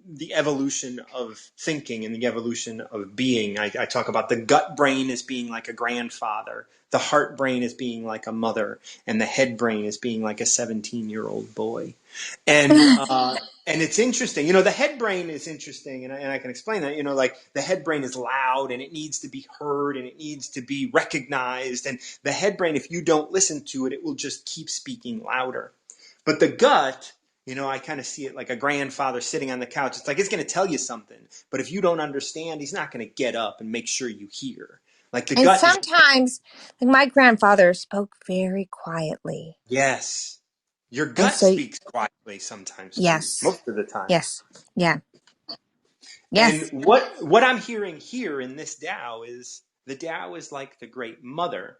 the evolution of thinking and the evolution of being, I talk about the gut brain as being like a grandfather, the heart brain as being like a mother, and the head brain as being like a 17-year-old boy. And it's interesting, the head brain is interesting, and I can explain that, like the head brain is loud and it needs to be heard and it needs to be recognized. And the head brain, if you don't listen to it, it will just keep speaking louder. But the gut I kind of see it like a grandfather sitting on the couch. It's like it's going to tell you something, but if you don't understand, he's not going to get up and make sure you hear. Like the And gut is, sometimes, like my grandfather spoke very quietly. yes, your And gut so, speaks quietly sometimes too, yes, most of the time. yes, yeah, And yes, what I'm hearing here in this Tao is the Tao is like the great mother,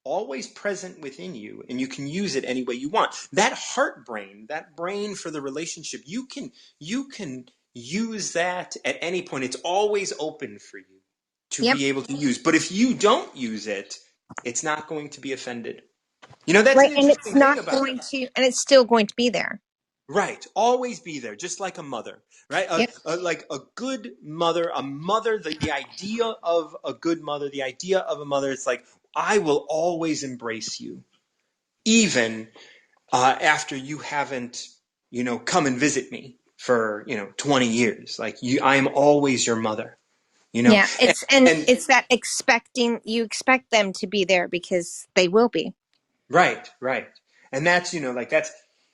always present within you, and you can use it any way you want. That heart brain, that brain for the relationship, you can use that at any point. It's always open for you to yep, be able to use. But if you don't use it, it's not going to be offended. That's right. an And it's interesting thing not about going to, and it's still going to be there. right. Always be there, just like a mother, right? Yep. Like a good mother, the idea of a good mother, the idea of a mother, it's like, I will always embrace you, even after you haven't, come and visit me for, 20 years. Like I am always your mother, Yeah. and, And and it's that you expect them to be there because they will be. right, right. And that's, like that's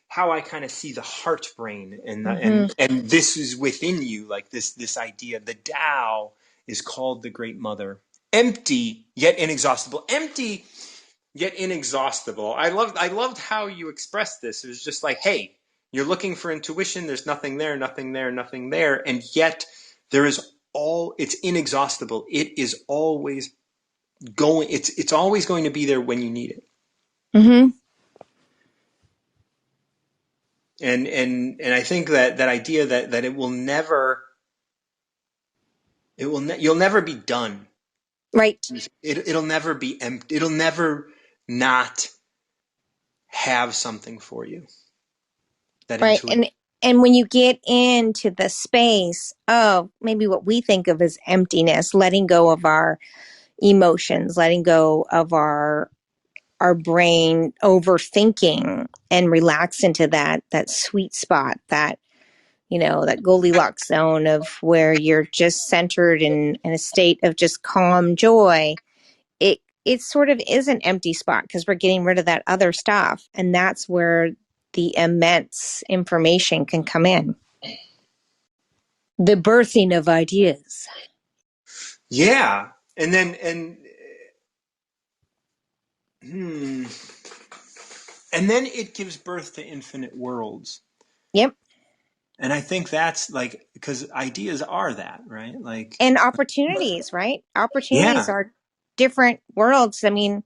how I kind of see the heart brain and Mm-hmm. and this is within you, like this idea. The Tao is called the Great Mother. Empty yet inexhaustible. Empty yet inexhaustible. I loved how you expressed this. It was just like, hey, you're looking for intuition, there's nothing there, nothing there, nothing there, and yet there is it's inexhaustible. It is always it's always going to be there when you need it. Mm-hmm. And I think that idea that it will never you'll never be done. Right. It'll never be empty. It'll never not have something for you. That Right. intuition. And when you get into the space of maybe what we think of as emptiness, letting go of our emotions, letting go of our brain overthinking and relax into that sweet spot, that that Goldilocks zone of where you're just centered in a state of just calm joy. It sort of is an empty spot because we're getting rid of that other stuff, and that's where the immense information can come in. The birthing of ideas. Yeah. And then it gives birth to infinite worlds. Yep. And I think that's like, because ideas are that, right? Like, And opportunities, right? Opportunities yeah. are different worlds. I mean,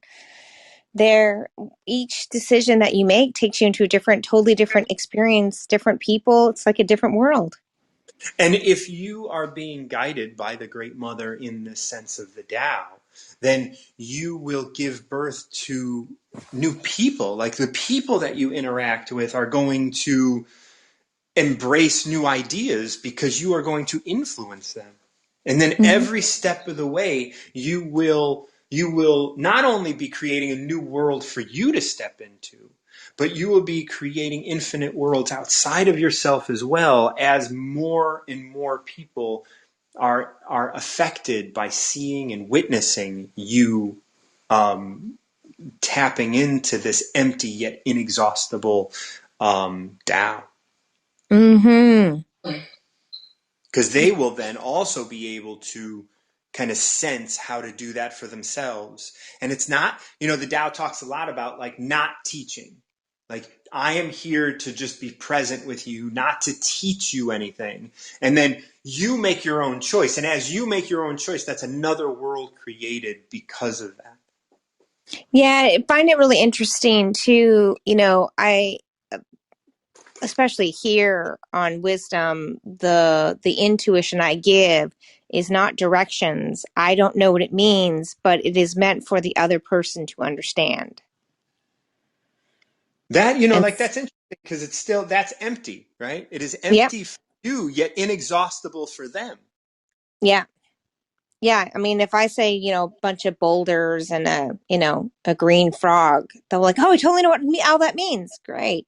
each decision that you make takes you into a totally different experience, different people. It's like a different world. And if you are being guided by the Great Mother in the sense of the Tao, then you will give birth to new people. Like the people that you interact with are going to embrace new ideas because you are going to influence them. And then every step of the way, you will not only be creating a new world for you to step into, but you will be creating infinite worlds outside of yourself as well, as more and more people are affected by seeing and witnessing you tapping into this empty yet inexhaustible Tao. Mm-hmm. Because they will then also be able to kind of sense how to do that for themselves. And it's not, the Tao talks a lot about like not teaching. Like, I am here to just be present with you, not to teach you anything. And then you make your own choice. And as you make your own choice, that's another world created because of that. Yeah, I find it really interesting too. I especially here on wisdom, the intuition I give is not directions. I don't know what it means, but it is meant for the other person to understand. That, And like that's interesting because it's still, that's empty, right? It is yep, empty for you, yet inexhaustible for them. yeah. Yeah, I mean, if I say, a bunch of boulders and a green frog, they're like, "Oh, I totally know what all that means." Great.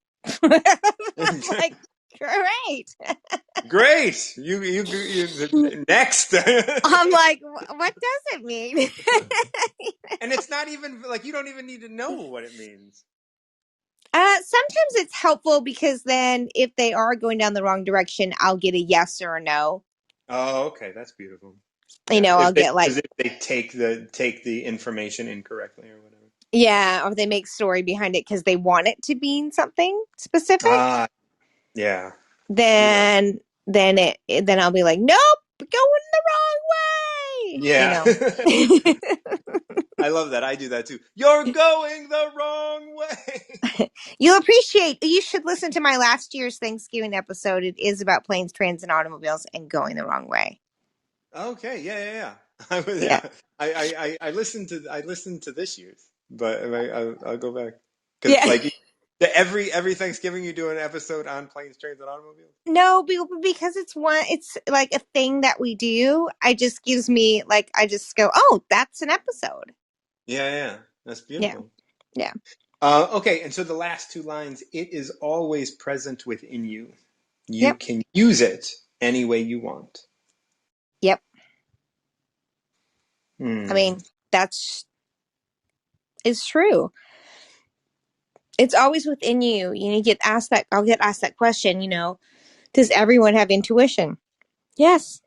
Like, great. Great. You next. I'm like, what does it mean? And it's not even like you don't even need to know what it means. Sometimes it's helpful because then if they are going down the wrong direction, I'll get a yes or a no. Oh, okay, that's beautiful. You Yeah, know, I'll get like, if they take the information incorrectly or whatever. yeah, or they make story behind it because they want it to mean something specific. Ah, yeah, we love. Then I'll be like, nope, going the wrong way. You Yeah, know. I love that. I do that too. You're going the wrong way. You'll appreciate. You should listen to my last year's Thanksgiving episode. It is about planes, trains, and automobiles and going the wrong way. Okay, yeah. Yeah. I listened to this year's, but I'll go back because Yeah. like every Thanksgiving you do an episode on planes, trains, and automobiles. No, because it's like a thing that we do. I just gives me like, I just go, oh, that's an episode. Yeah, that's Yeah. beautiful. Yeah. Okay, and so the last two lines: "It is always present within you. You Yep. can use it any way you want." Yep. Hmm. I mean, it's true. It's always within you. You get asked that. I'll get asked that question. Does everyone have intuition? Yes.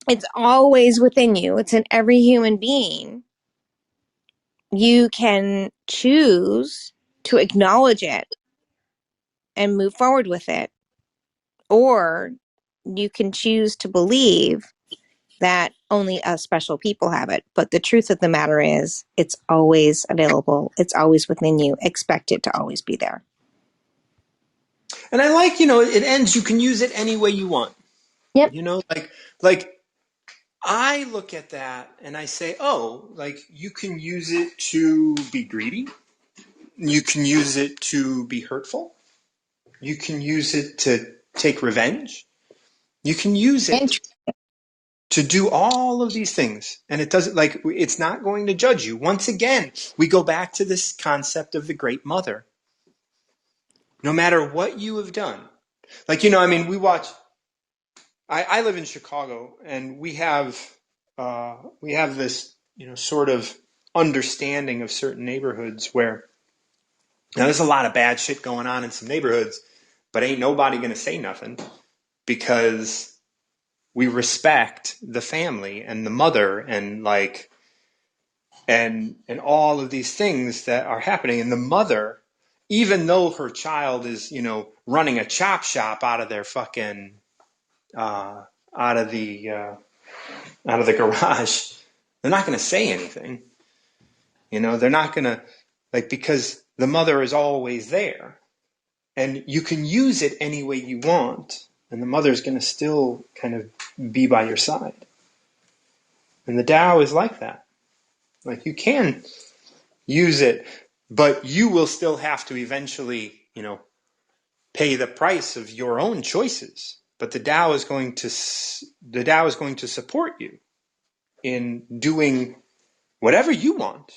It's always within you. It's in every human being. You can choose to acknowledge it and move forward with it, or you can choose to believe that only us special people have it. But the truth of the matter is, it's always available. It's always within you. Expect it to always be there. And I like, it ends. You can use it any way you want. Yep. Like I look at that and I say, oh, like you can use it to be greedy. You can use it to be hurtful. You can use it to take revenge. You can use it to do all of these things. And it doesn't, like, it's not going to judge you. Once again, we go back to this concept of the Great Mother. No matter what you have done. Like, we watch, I live in Chicago and we have this, sort of understanding of certain neighborhoods where now there's a lot of bad shit going on in some neighborhoods, but ain't nobody going to say nothing because we respect the family and the mother and and all of these things that are happening. And the mother, even though her child is, running a chop shop out of their fucking out of the garage, they're not going to say anything. They're not going to because the mother is always there, and you can use it any way you want, and the mother's going to still kind of be by your side. And the Tao is like that. Like you can use it, but you will still have to eventually, pay the price of your own choices. But the Tao is going to support you in doing whatever you want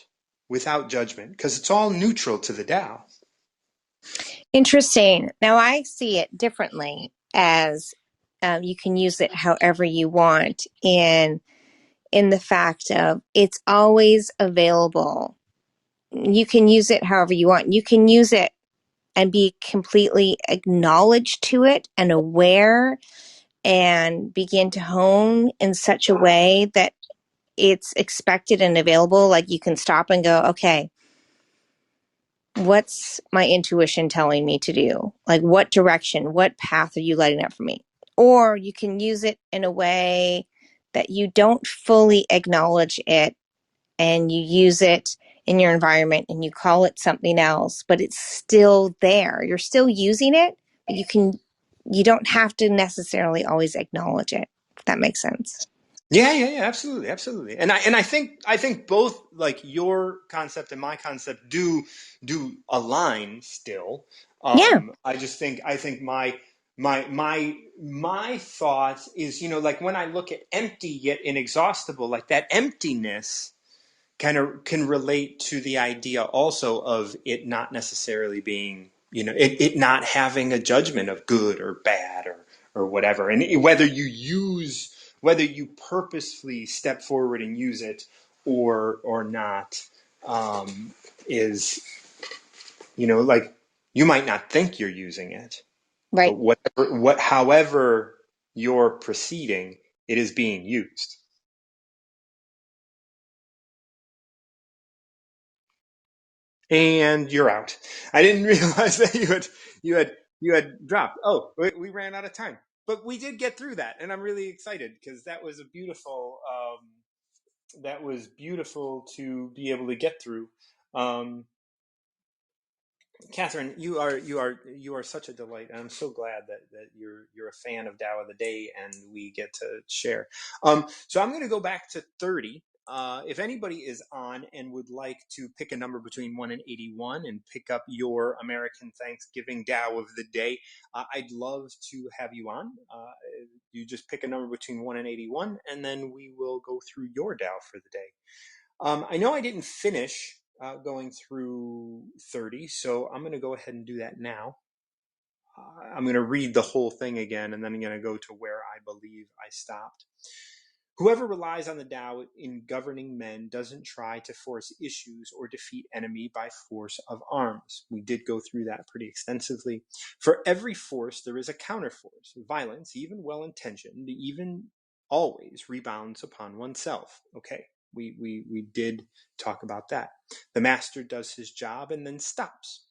without judgment, because it's all neutral to the Tao. Interesting. Now I see it differently as you can use it however you want, in the fact of it's always available. You can use it however you want. You can use it and be completely acknowledged to it and aware and begin to hone in such a way that it's expected and available. Like you can stop and go, okay, what's my intuition telling me to do? Like what direction, what path are you lighting up for me? Or you can use it in a way that you don't fully acknowledge it, and you use it in your environment and you call it something else, but it's still there. You're still using it, but you don't have to necessarily always acknowledge it, if that makes sense. Yeah, absolutely. And I think both like your concept and my concept do align still. Yeah. I think my thought is, like when I look at empty yet inexhaustible, like that emptiness kind of can relate to the idea also of it not necessarily being, it not having a judgment of good or bad or whatever. And whether you purposefully step forward and use it or not, is Like you might not think you're using it, Right. but however you're proceeding, it is being used. And you're out. I didn't realize that you had dropped. Oh, we ran out of time, but we did get through that, and I'm really excited because that was beautiful to be able to get through. Catherine, you are such a delight, and I'm so glad that you're a fan of Tao of the Day, and we get to share. So I'm going to go back to 30. If anybody is on and would like to pick a number between 1 and 81 and pick up your American Thanksgiving Tao of the Day, I'd love to have you on. You just pick a number between 1 and 81, and then we will go through your Tao for the day. I know I didn't finish going through 30, so I'm going to go ahead and do that now. I'm going to read the whole thing again, and then I'm going to go to where I believe I stopped. Whoever relies on the Tao in governing men doesn't try to force issues or defeat enemy by force of arms. We did go through that pretty extensively. For every force, there is a counterforce. Violence, even well-intentioned, even always rebounds upon oneself. Okay, we did talk about that. The master does his job and then stops.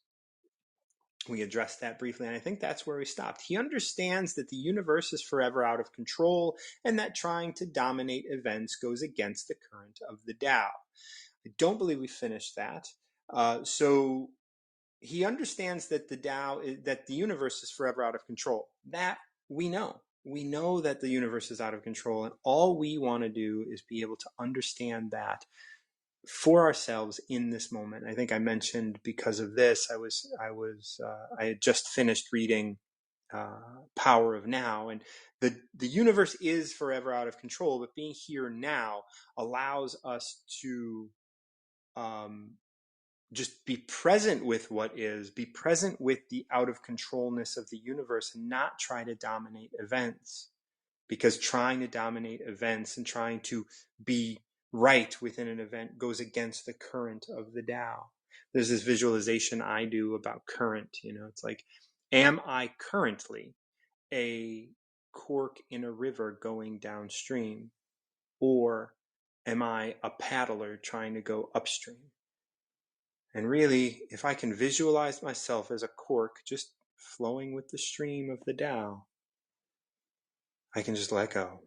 We addressed that briefly, and I think that's where we stopped. He understands that the universe is forever out of control and that trying to dominate events goes against the current of the Tao. I don't believe we finished that. So he understands that that the universe is forever out of control. That we know. We know that the universe is out of control, and all we want to do is be able to understand that for ourselves in this moment. I think I mentioned because of this, I had just finished reading Power of Now, and the universe is forever out of control, but being here now allows us to just be present with what is, be present with the out of controlness of the universe, and not try to dominate events. Because trying to dominate events and trying to be right within an event goes against the current of the Tao. There's this visualization I do about current. It's like, am I currently a cork in a river going downstream, or am I a paddler trying to go upstream? And really, if I can visualize myself as a cork just flowing with the stream of the Tao, I can just let go.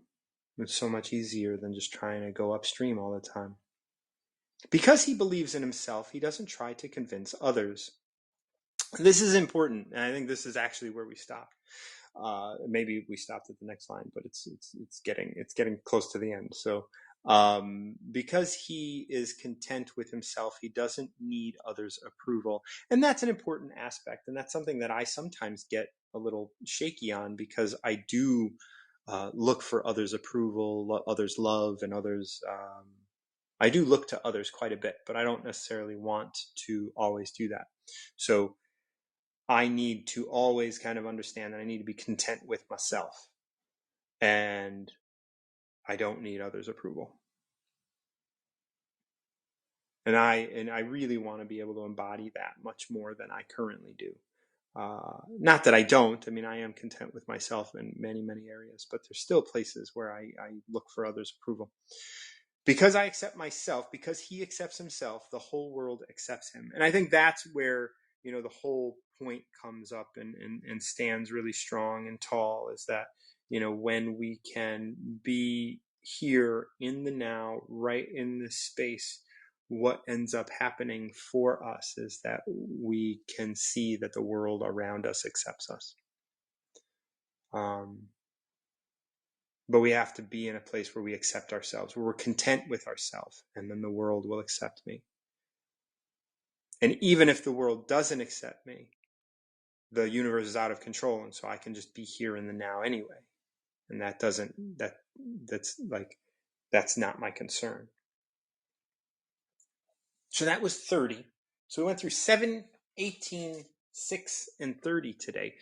It's so much easier than just trying to go upstream all the time. Because he believes in himself, he doesn't try to convince others. This is important, and I think this is actually where we stopped. Maybe we stopped at the next line, but it's getting close to the end. So because he is content with himself, he doesn't need others' approval, and that's an important aspect, and that's something that I sometimes get a little shaky on, because I do look for others' approval, others' love, and others. I do look to others quite a bit, but I don't necessarily want to always do that. So I need to always kind of understand that I need to be content with myself, and I don't need others' approval. And I really want to be able to embody that much more than I currently do. Not that I don't. I mean, I am content with myself in many, many areas, but there's still places where I look for others' approval. Because I accept myself, because he accepts himself, the whole world accepts him. And I think that's where, the whole point comes up and stands really strong and tall, is that, when we can be here in the now, right in this space, what ends up happening for us is that we can see that the world around us accepts us. But we have to be in a place where we accept ourselves, where we're content with ourselves, and then the world will accept me. And even if the world doesn't accept me, the universe is out of control, and so I can just be here in the now anyway. And that's not my concern. So that was 30. So we went through 7, 18, 6, and 30 today.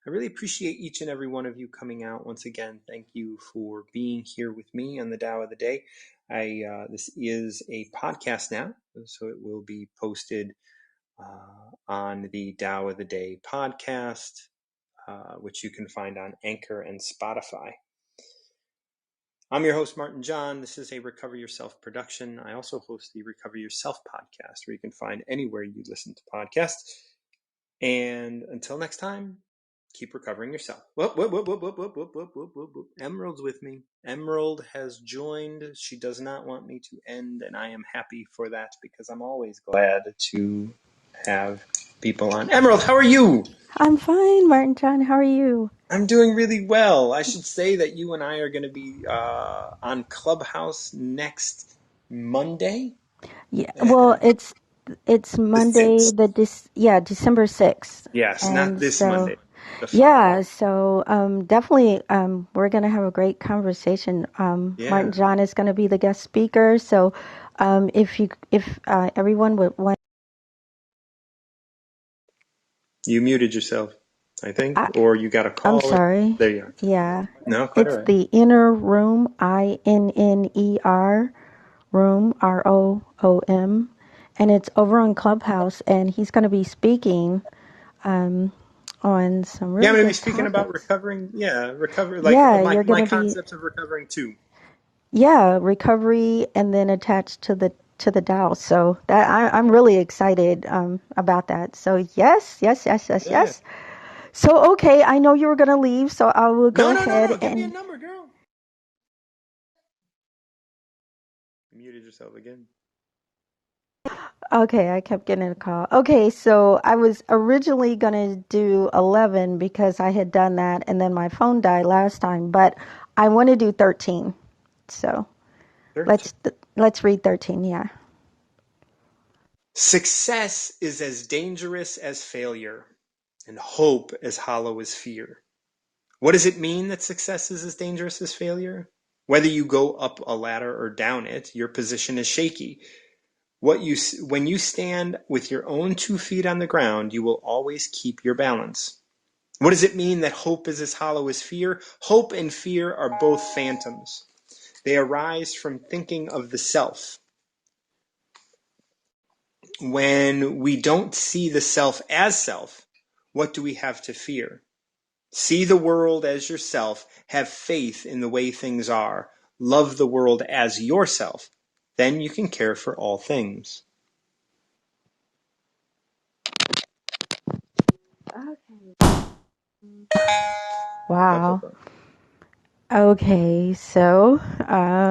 I really appreciate each and every one of you coming out. Once again, thank you for being here with me on the Tao of the Day. This is a podcast now, so it will be posted on the Tao of the Day podcast, which you can find on Anchor and Spotify. I'm your host, Martin John. This is a Recover Yourself production. I also host the Recover Yourself podcast, where you can find anywhere you listen to podcasts. And until next time, keep recovering yourself. Whoop, whoop, whoop, whoop, whoop, whoop, whoop, whoop, whoop, whoop, whoop. Emerald's with me. Emerald has joined. She does not want me to end, and I am happy for that because I'm always glad to have people on. Emerald, how are you? I'm fine, Martin John. How are you? I'm doing really well. I should say that you and I are going to be on Clubhouse next Monday. Yeah. Well, it's Monday, 6th. December 6th. Yes, not And this so Monday. The following. definitely we're going to have a great conversation. Yeah. Martin John is going to be the guest speaker. So if everyone would want You muted yourself, I think, I, or you got a I'm call. sorry. There you are. Yeah. No, quite all It's right. the Inner Room, INNER Room, ROOM, and it's over on Clubhouse, and he's going to be speaking on some Yeah, I'm really going to be good speaking about topics. recovering. Yeah, recover, like Yeah, my, you're going my to be concepts of recovering too. recovery and then attached to the Tao. So that I'm really excited about that. So Yeah. yes. So okay, I know you were going to leave, so I will go No. ahead Give me a and number, girl. You muted yourself again. okay, I kept getting a call. Okay, so I was originally going to do 11 because I had done that and then my phone died last time, but I want to do 13. So 13. let's read 13, yeah. Success is as dangerous as failure, and hope as hollow as fear. What does it mean that success is as dangerous as failure? Whether you go up a ladder or down it, your position is shaky. When you stand with your own 2 feet on the ground, you will always keep your balance. What does it mean that hope is as hollow as fear? Hope and fear are both phantoms. They arise from thinking of the self. When we don't see the self as self, what do we have to fear? See the world as yourself. Have faith in the way things are. Love the world as yourself. Then you can care for all things. Wow. Okay, so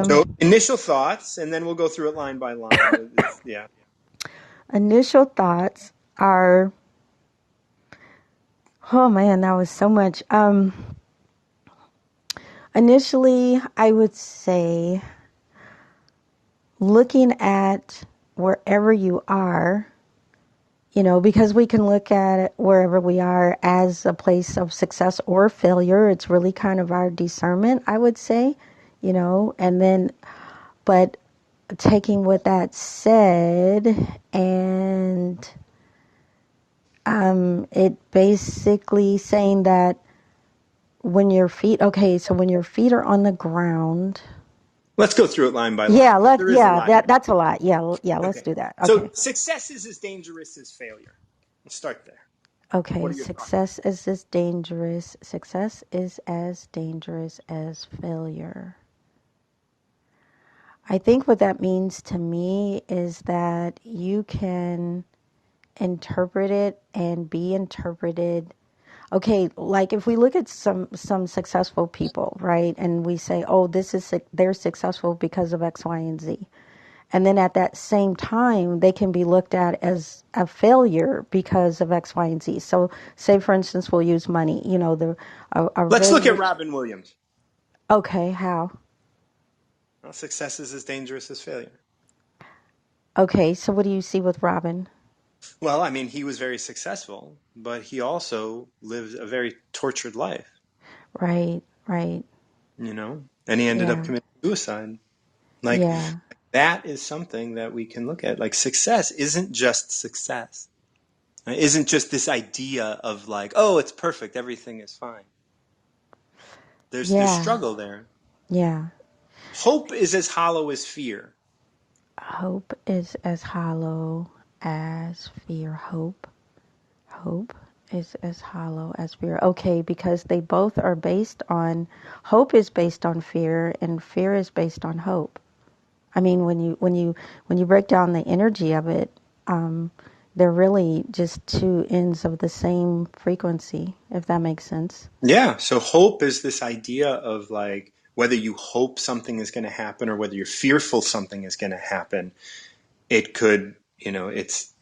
So initial thoughts, and then we'll go through it line by line. Yeah. initial thoughts are, oh man, that was so much. Initially, I would say looking at wherever you are, because we can look at it wherever we are as a place of success or failure. It's really kind of our discernment, I would say, and then, but taking with that said, and it basically saying that when your feet, okay, so when your feet are on the ground, Let's go through it line by line. There is a lot here. that's a lot. Let's Okay. do that. So Okay. success is as dangerous as failure. Let's start there. What Okay, are your thoughts? success is as dangerous. Success is as dangerous as failure. I think what that means to me is that you can interpret it and be interpreted. Okay, like if we look at some successful people, right? And we say, "Oh, they're successful because of X, Y, and Z." And then at that same time, they can be looked at as a failure because of X, Y, and Z. So, say for instance, we'll use money. A Let's very look at rich. Robin Williams. Okay, how? Well, success is as dangerous as failure. Okay, so what do you see with Robin? Well, I mean, he was very successful, but he also lived a very tortured life, Right, and he ended up yeah, committing suicide. Like, yeah, that is something that we can look at. Like, success isn't just success. It isn't just this idea of like, oh, it's perfect, everything is fine. There's yeah, struggle there. yeah. Hope is as hollow as fear. Hope is as hollow as fear. Hope is as hollow as fear. Okay, because they both are based on, hope is based on fear and fear is based on hope. I mean, when you break down the energy of it, they're really just two ends of the same frequency, if that makes sense. Yeah. So hope is this idea of like whether you hope something is going to happen or whether you're fearful something is going to happen. It could,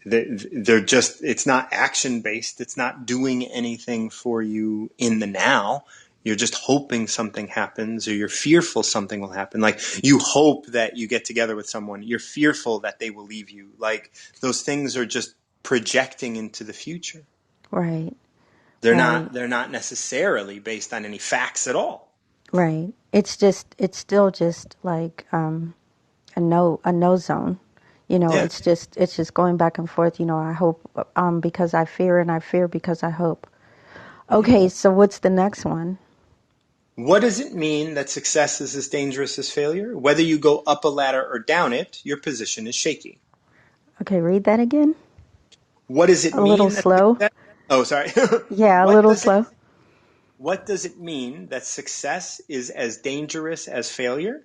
they're just, it's not action based. It's not doing anything for you in the now. You're just hoping something happens or you're fearful something will happen. Like you hope that you get together with someone. You're fearful that they will leave you. Like those things are just projecting into the future. Right, They're right, not, they're not necessarily based on any facts at all. right. It's still just like a no zone. Yeah. It's just going back and forth. I hope because I fear, and I fear because I hope. Mm-hmm. Okay, so what's the next one? What does it mean that success is as dangerous as failure? Whether you go up a ladder or down it, your position is shaky. Okay, read that again. What does it A little mean that slow. success? Oh, sorry. Yeah, a what little does it slow. what does it mean that success is as dangerous as failure?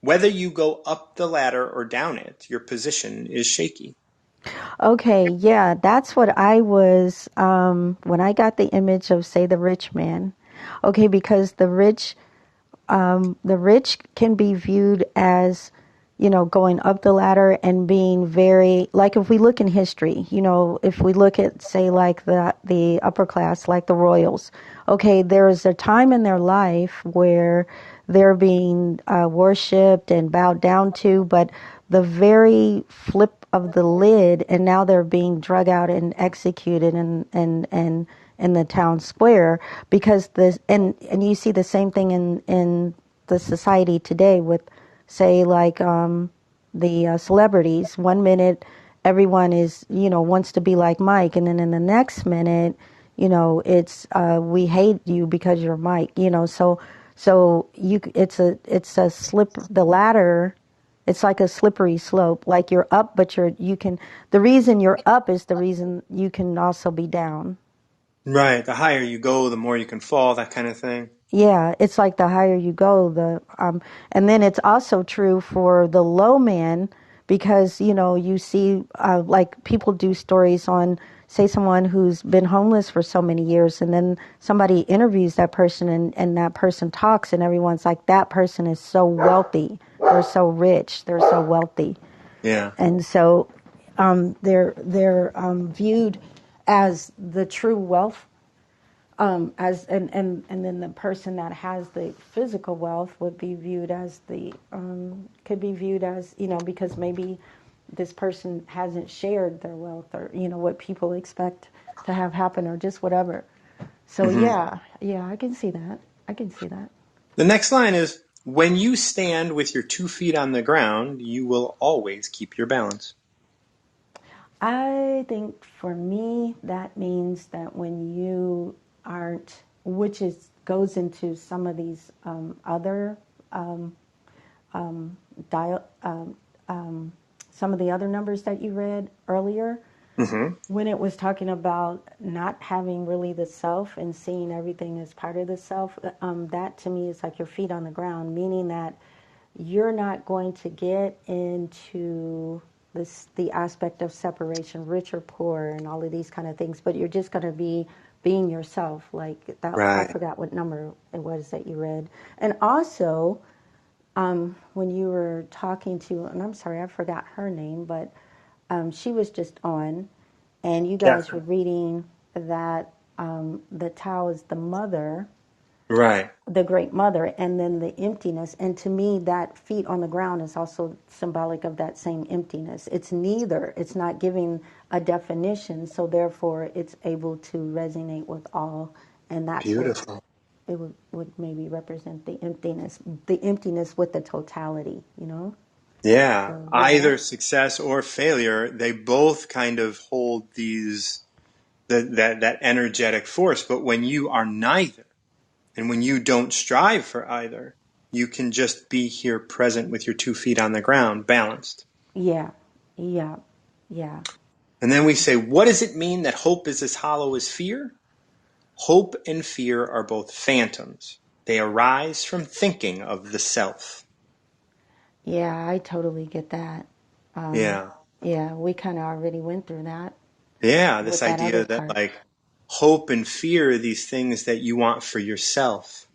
Whether you go up the ladder or down it, your position is shaky. Okay, yeah, that's what I was when I got the image of, say, the rich man. Okay, because the rich can be viewed as, going up the ladder and being very, like if we look in history, if we look at, say, like the upper class, like the royals. Okay, there is a time in their life where they're being worshipped and bowed down to, but the very flip of the lid, and now they're being drug out and executed and in the town square, because this, and you see the same thing in the society today with, say, like the celebrities. One minute everyone is, wants to be like Mike, and then in the next minute, it's we hate you because you're Mike. So it's a slip, the ladder. It's like a slippery slope. Like you're up, but you can, the reason you're up is the reason you can also be down. Right. The higher you go, the more you can fall, that kind of thing. Yeah, it's like the higher you go, and then it's also true for the low man, because you see, like people do stories on, say, someone who's been homeless for so many years, and then somebody interviews that person, and that person talks, and everyone's like, that person is so wealthy, they're so rich, they're so wealthy, Yeah. and so they're viewed as the true wealth, as and then the person that has the physical wealth would be viewed as the could be viewed as, because maybe this person hasn't shared their wealth, or what people expect to have happen, or just whatever. So Hmm. yeah, I can see that. I can see that. The next line is when you stand with your 2 feet on the ground, you will always keep your balance. I think for me that means that when you aren't, which is goes into some of these other dial, some of the other numbers that you read earlier, Hmm. when it was talking about not having really the self and seeing everything as part of the self. That to me is like your feet on the ground, meaning that you're not going to get into the aspect of separation, rich or poor, and all of these kind of things, but you're just going to be being yourself. Like that, I Right. forgot what number it was that you read. And also, when you were talking to, and I'm sorry, I forgot her name, but she was just on, and you guys were Catherine. reading that the Tao is the mother, Right. the great mother, and then the emptiness. And to me, that feet on the ground is also symbolic of that same emptiness. It's neither, it's not giving a definition, so therefore it's able to resonate with all, and that's what Beautiful. it would maybe represent, the emptiness with the totality. Yeah. So yeah, Either success or failure, they both kind of hold that energetic force. But when you are neither, and when you don't strive for either, you can just be here present with your 2 feet on the ground, balanced. yeah, yeah, yeah. And then we say, what does it mean that hope is as hollow as fear? Hope and fear are both phantoms. They arise from thinking of the self. Yeah, I totally get that. Yeah. Yeah, we kind of already went through that Yeah, this with that other idea that part. like hope and fear are these things that you want for yourself.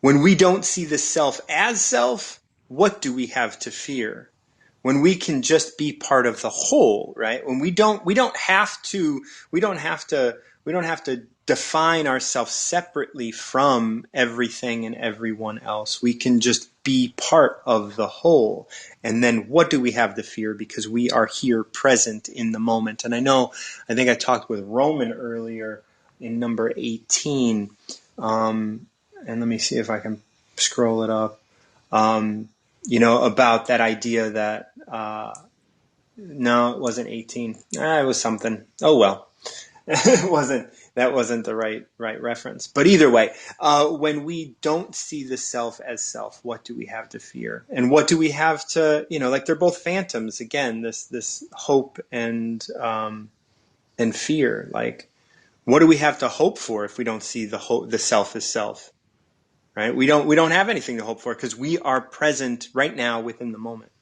When we don't see the self as self, what do we have to fear? When we can just be part of the whole, right? When we don't have to we don't have to define ourselves separately from everything and everyone else. We can just be part of the whole. And then what do we have to fear? Because we are here present in the moment. And I think I talked with Roman earlier in number 18. And let me see if I can scroll it up. About that idea that no, it wasn't 18. It was something. Oh well, it wasn't. That wasn't the right reference. But either way, when we don't see the self as self, what do we have to fear? And what do we have to, like they're both phantoms again. This hope and fear. Like, what do we have to hope for if we don't see the self as self? Right? We don't have anything to hope for because we are present right now within the moment.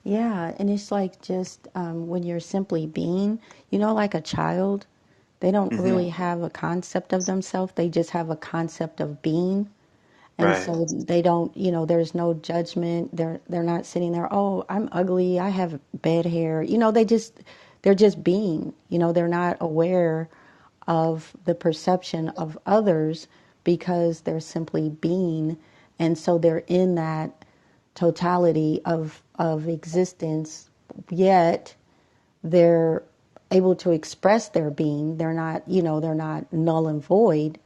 Yeah, and it's like just when you're simply being, like a child, they don't Mm-hmm. really have a concept of themselves. They just have a concept of being. And Right. so they don't, there's no judgment. They're not sitting there, oh, I'm ugly, I have bad hair. They're just being. They're not aware of the perception of others because they're simply being. And so they're in that totality of existence, yet they're able to express their being. They're not null and void.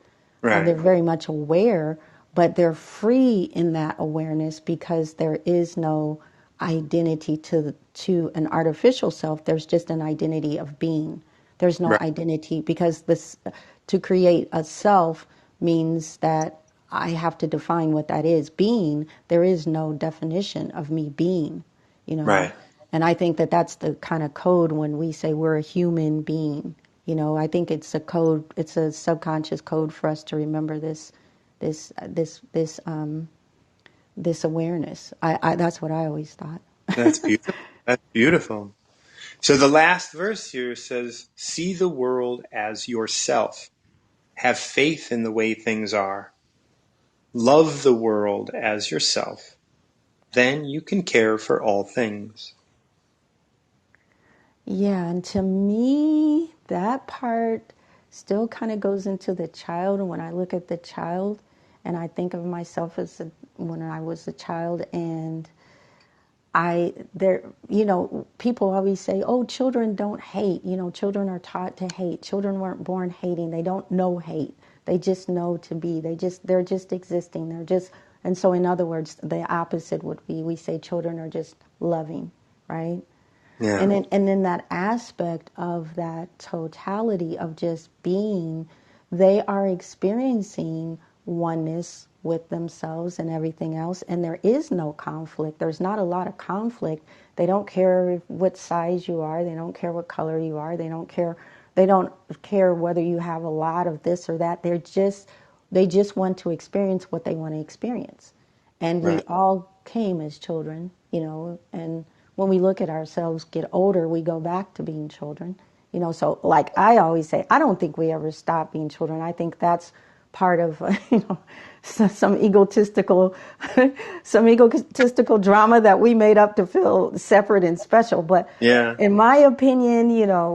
They're Right. very much aware, but they're free in that awareness because there is no identity to an artificial self. There's just an identity of being. There's no Right. identity because this to create a self means that I have to define what that is. Being, there is no definition of me being, you know. Right. And I think that that's the kind of code when we say we're a human being. I think it's a code. It's a subconscious code for us to remember this awareness. That's what I always thought. That's beautiful. That's beautiful. So the last verse here says, see the world as yourself. Have faith in the way things are. Love the world as yourself. Then you can care for all things. Yeah, and to me, that part still kind of goes into the child. And when I look at the child, and I think of myself when I was a child, and people always say, oh, children don't hate. Children are taught to hate. Children weren't born hating. They don't know hate. They just know to be. They're just existing. And so in other words, the opposite would be we say children are just loving, right? Yeah. And in that aspect of that totality of just being, they are experiencing oneness with themselves and everything else, and there is no conflict. There's not a lot of conflict. They don't care what size you are. They don't care what color you are. They don't care. They don't care whether you have a lot of this or that. They just want to experience what they want to experience. And we Right. all came as children, and when we look at ourselves get older, we go back to being children. So like I always say, I don't think we ever stop being children. I think that's part of some egotistical some egotistical drama that we made up to feel separate and special. But Yeah. in my opinion,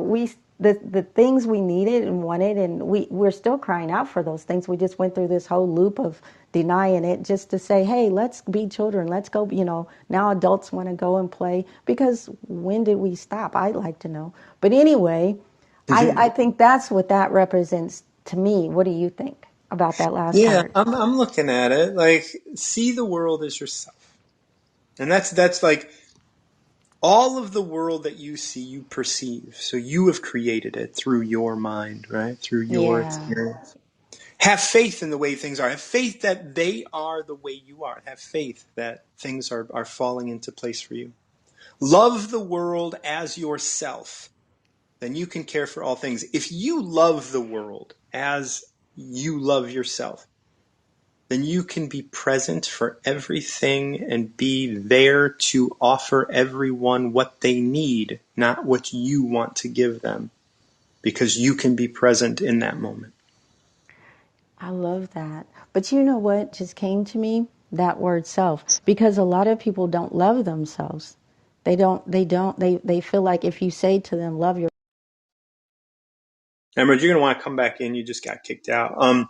we the things we needed and wanted, and we're still crying out for those things. We just went through this whole loop of denying it just to say, hey, let's be children. Let's go. Now adults want to go and play, because when did we stop? I'd like to know. But anyway, I think that's what that represents to me. What do you think about that last Yeah, part? I'm looking at it like see the world as yourself. And that's like all of the world that you see, you perceive. So you have created it through your mind, right? Through your Yeah. experience. Have faith in the way things are. Have faith that they are the way you are. Have faith that things are falling into place for you. Love the world as yourself, then you can care for all things. If you love the world as you love yourself, then you can be present for everything and be there to offer everyone what they need, not what you want to give them, because you can be present in that moment. I love that. But you know what just came to me? That word self. Because a lot of people don't love themselves. They feel like if you say to them, love your. Emerald, you're going to want to come back in. You just got kicked out.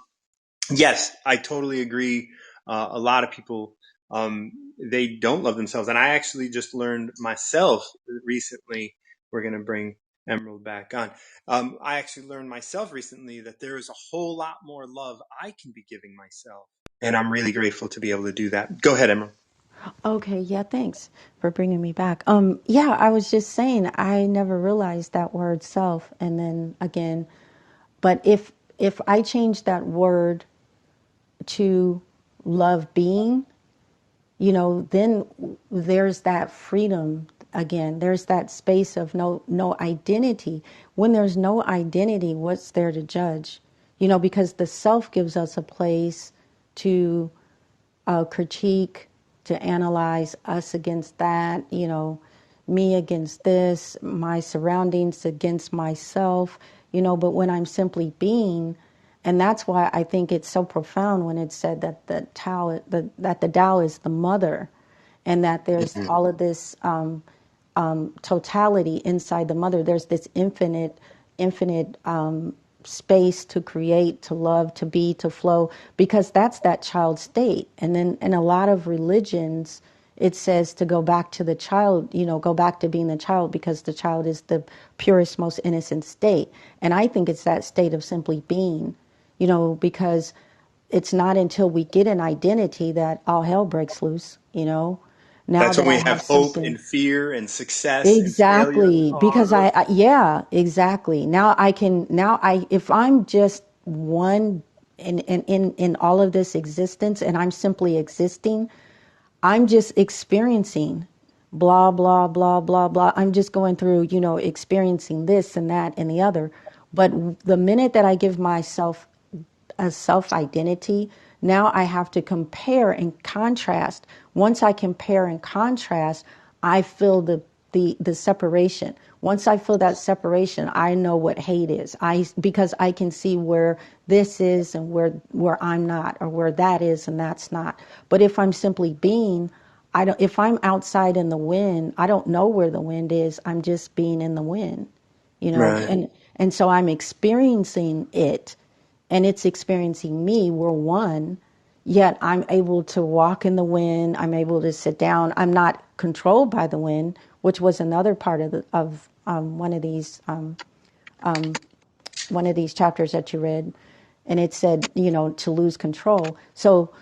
Yes, I totally agree. A lot of people, they don't love themselves. And I actually just learned myself recently. We're going to bring Emerald back on. I actually learned myself recently that there is a whole lot more love I can be giving myself. And I'm really grateful to be able to do that. Go ahead, Emerald. Okay, yeah, thanks for bringing me back. Yeah, I was just saying I never realized that word self, and then again, but if I change that word to love being, then there's that freedom again. There's that space of no identity. When there's no identity, what's there to judge? Because the self gives us a place to critique, to analyze us against that, me against this, my surroundings against myself, but when I'm simply being, and that's why I think it's so profound when it's said that that the Tao is the mother, and that there's all of this totality inside the mother. There's this infinite space to create, to love, to be, to flow, because that's that child state. And then in a lot of religions, it says to go back to the child, go back to being the child, because the child is the purest, most innocent state. And I think it's that state of simply being, because it's not until we get an identity that all hell breaks loose, now That's when that I we have have hope something. and fear and success and failure. Exactly, Oh, because yeah, exactly. If I'm just one in all of this existence and I'm simply existing, I'm just experiencing blah, blah, blah, blah, blah. I'm just going through, experiencing this and that and the other. But the minute that I give myself a self identity, now I have to compare and contrast. Once I compare and contrast, I feel the separation. Once I feel that separation, I know what hate is. Because I can see where this is and where I'm not, or where that is and that's not. But if I'm simply being, if I'm outside in the wind, I don't know where the wind is. I'm just being in the wind, right. and so I'm experiencing it, and it's experiencing me. We're one, yet I'm able to walk in the wind. I'm able to sit down. I'm not controlled by the wind, which was another part of one of these chapters that you read, and it said, to lose control. So,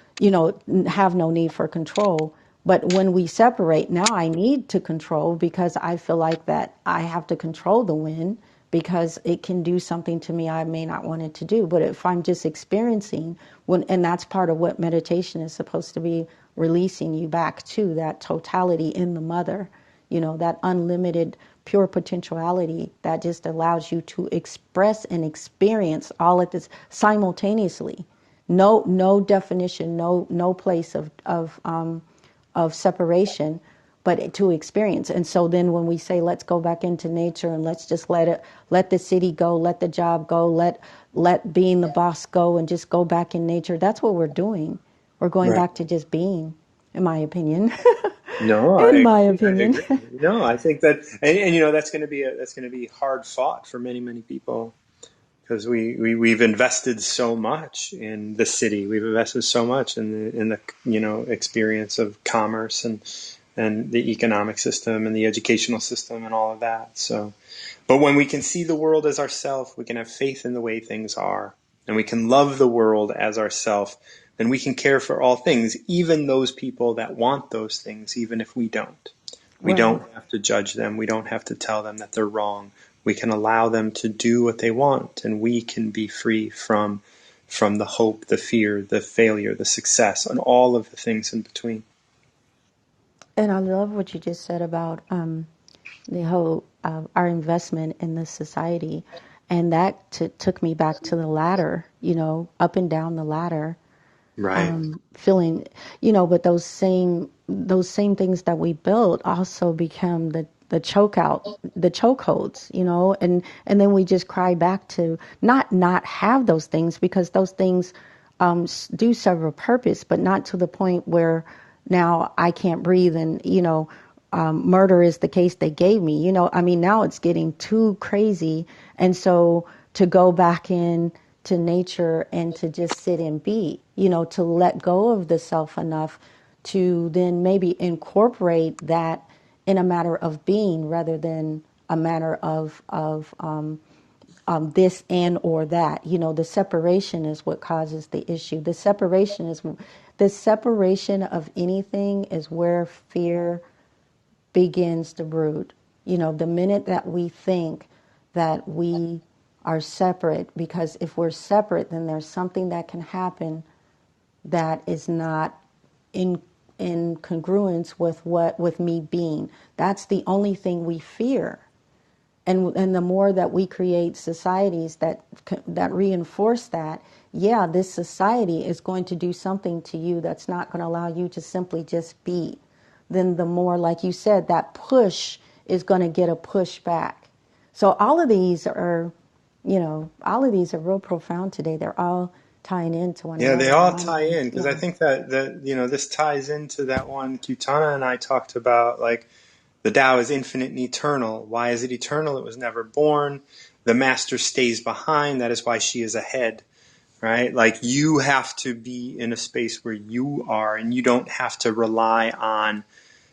have no need for control. But when we separate, now I need to control, because I feel like that I have to control the wind, because it can do something to me I may not want it to do. But if I'm just experiencing, and that's part of what meditation is supposed to be, releasing you back to that totality in the mother, that unlimited pure potentiality that just allows you to express and experience all of this simultaneously. No definition, no place of separation, but to experience. And so then when we say, let's go back into nature and let's just let the city go, let the job go, let being the boss go, and just go back in nature, that's what we're doing. We're going Right. back to just being, in my opinion. No, I In my agree. I opinion. agree. No, I think that, and that's going to be that's going to be hard fought for many people, because we've invested so much in the city. We've invested so much in the experience of commerce and the economic system and the educational system and all of that. So, but when we can see the world as ourself, we can have faith in the way things are, and we can love the world as ourself, then we can care for all things, even those people that want those things, even if we don't. We Right. don't have to judge them. We don't have to tell them that they're wrong. We can allow them to do what they want, and we can be free from the hope, the fear, the failure, the success, and all of the things in between. And I love what you just said about the whole our investment in this society, and that took me back to the ladder. Up and down the ladder, Right. feeling, but those same things that we built also become the the chokeholds, and then we just cry back to not have those things, because those things do serve a purpose, but not to the point where now I can't breathe, and murder is the case they gave me. I mean, now it's getting too crazy, and so to go back in to nature and to just sit and be, to let go of the self enough to then maybe incorporate that in a matter of being, rather than a matter of this and or that. The separation is what causes the issue. The separation of anything is where fear begins to brood. The minute that we think that we are separate, because if we're separate, then there's something that can happen that is not in congruence with me being. That's the only thing we fear. And the more that we create societies that reinforce that, yeah, this society is going to do something to you that's not going to allow you to simply just be. Then the more, like you said, that push is going to get a push back. So all of these are real profound today. They're all tying into one Yeah, they another in all my tie mind. in because I Yeah. think that this ties into that one Kitana and I talked about, like the Tao is infinite and eternal. Why is it eternal? It was never born. The master stays behind. That is why she is ahead, right? Like you have to be in a space where you are, and you don't have to rely on.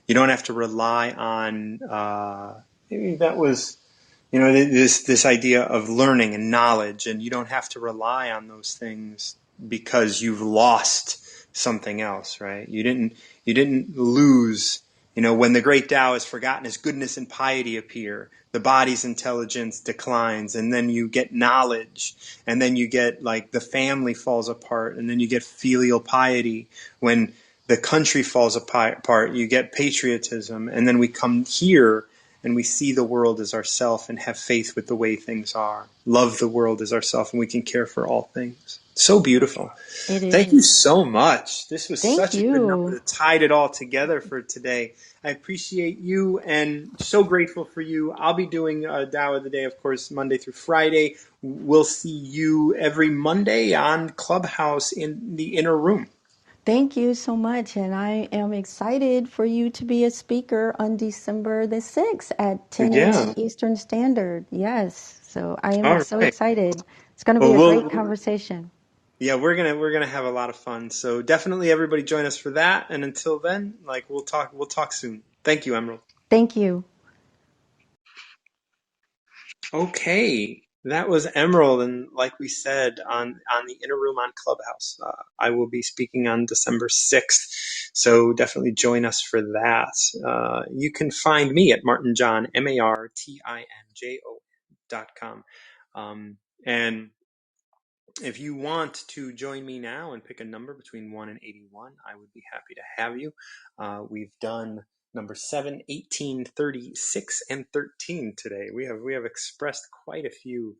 You don't have to rely on. Maybe that was this idea of learning and knowledge, and you don't have to rely on those things because you've lost something else, right? You didn't lose. When the great Tao is forgotten, as goodness and piety appear, the body's intelligence declines, and then you get knowledge, and then you get, like, the family falls apart, and then you get filial piety. When the country falls apart, you get patriotism, and then we come here and we see the world as ourself and have faith with the way things are. Love the world as ourself, and we can care for all things. So beautiful. It Thank you is. so much. This was Thank such a good number you. that tied it all together for today. I appreciate you and so grateful for you. I'll be doing Tao of the Day, of course, Monday through Friday. We'll see you every Monday on Clubhouse in the Inner Room. Thank you so much. And I am excited for you to be a speaker on December the 6th at 10 a.m. Yeah. Eastern Standard. Yes. So I am All so right. excited. It's going to be Well, a great we'll conversation. Yeah, we're gonna have a lot of fun. So definitely everybody join us for that. And until then, like we'll talk soon. Thank you, Emerald. Thank you. Okay, that was Emerald, and like we said on the Inner Room on Clubhouse, I will be speaking on December 6th. So definitely join us for that. You can find me at martinjohn martinjo.com. And if you want to join me now and pick a number between 1 and 81, I would be happy to have you. We've done number 7, 18, 36, and 13 today. We have expressed quite a few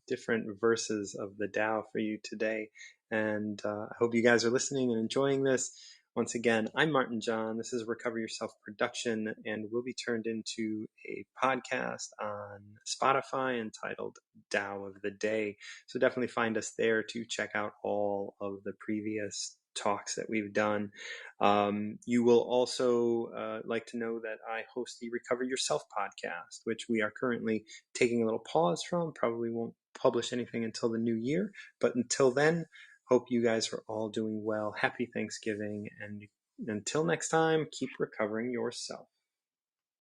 different verses of the Tao for you today. And I hope you guys are listening and enjoying this. Once again, I'm Martin John. This is Recover Yourself production, and will be turned into a podcast on Spotify entitled Tao of the Day. So definitely find us there to check out all of the previous talks that we've done. You will also like to know that I host the Recover Yourself podcast, which we are currently taking a little pause from. Probably won't publish anything until the new year. But until then, hope you guys are all doing well. Happy Thanksgiving. And until next time, keep recovering yourself.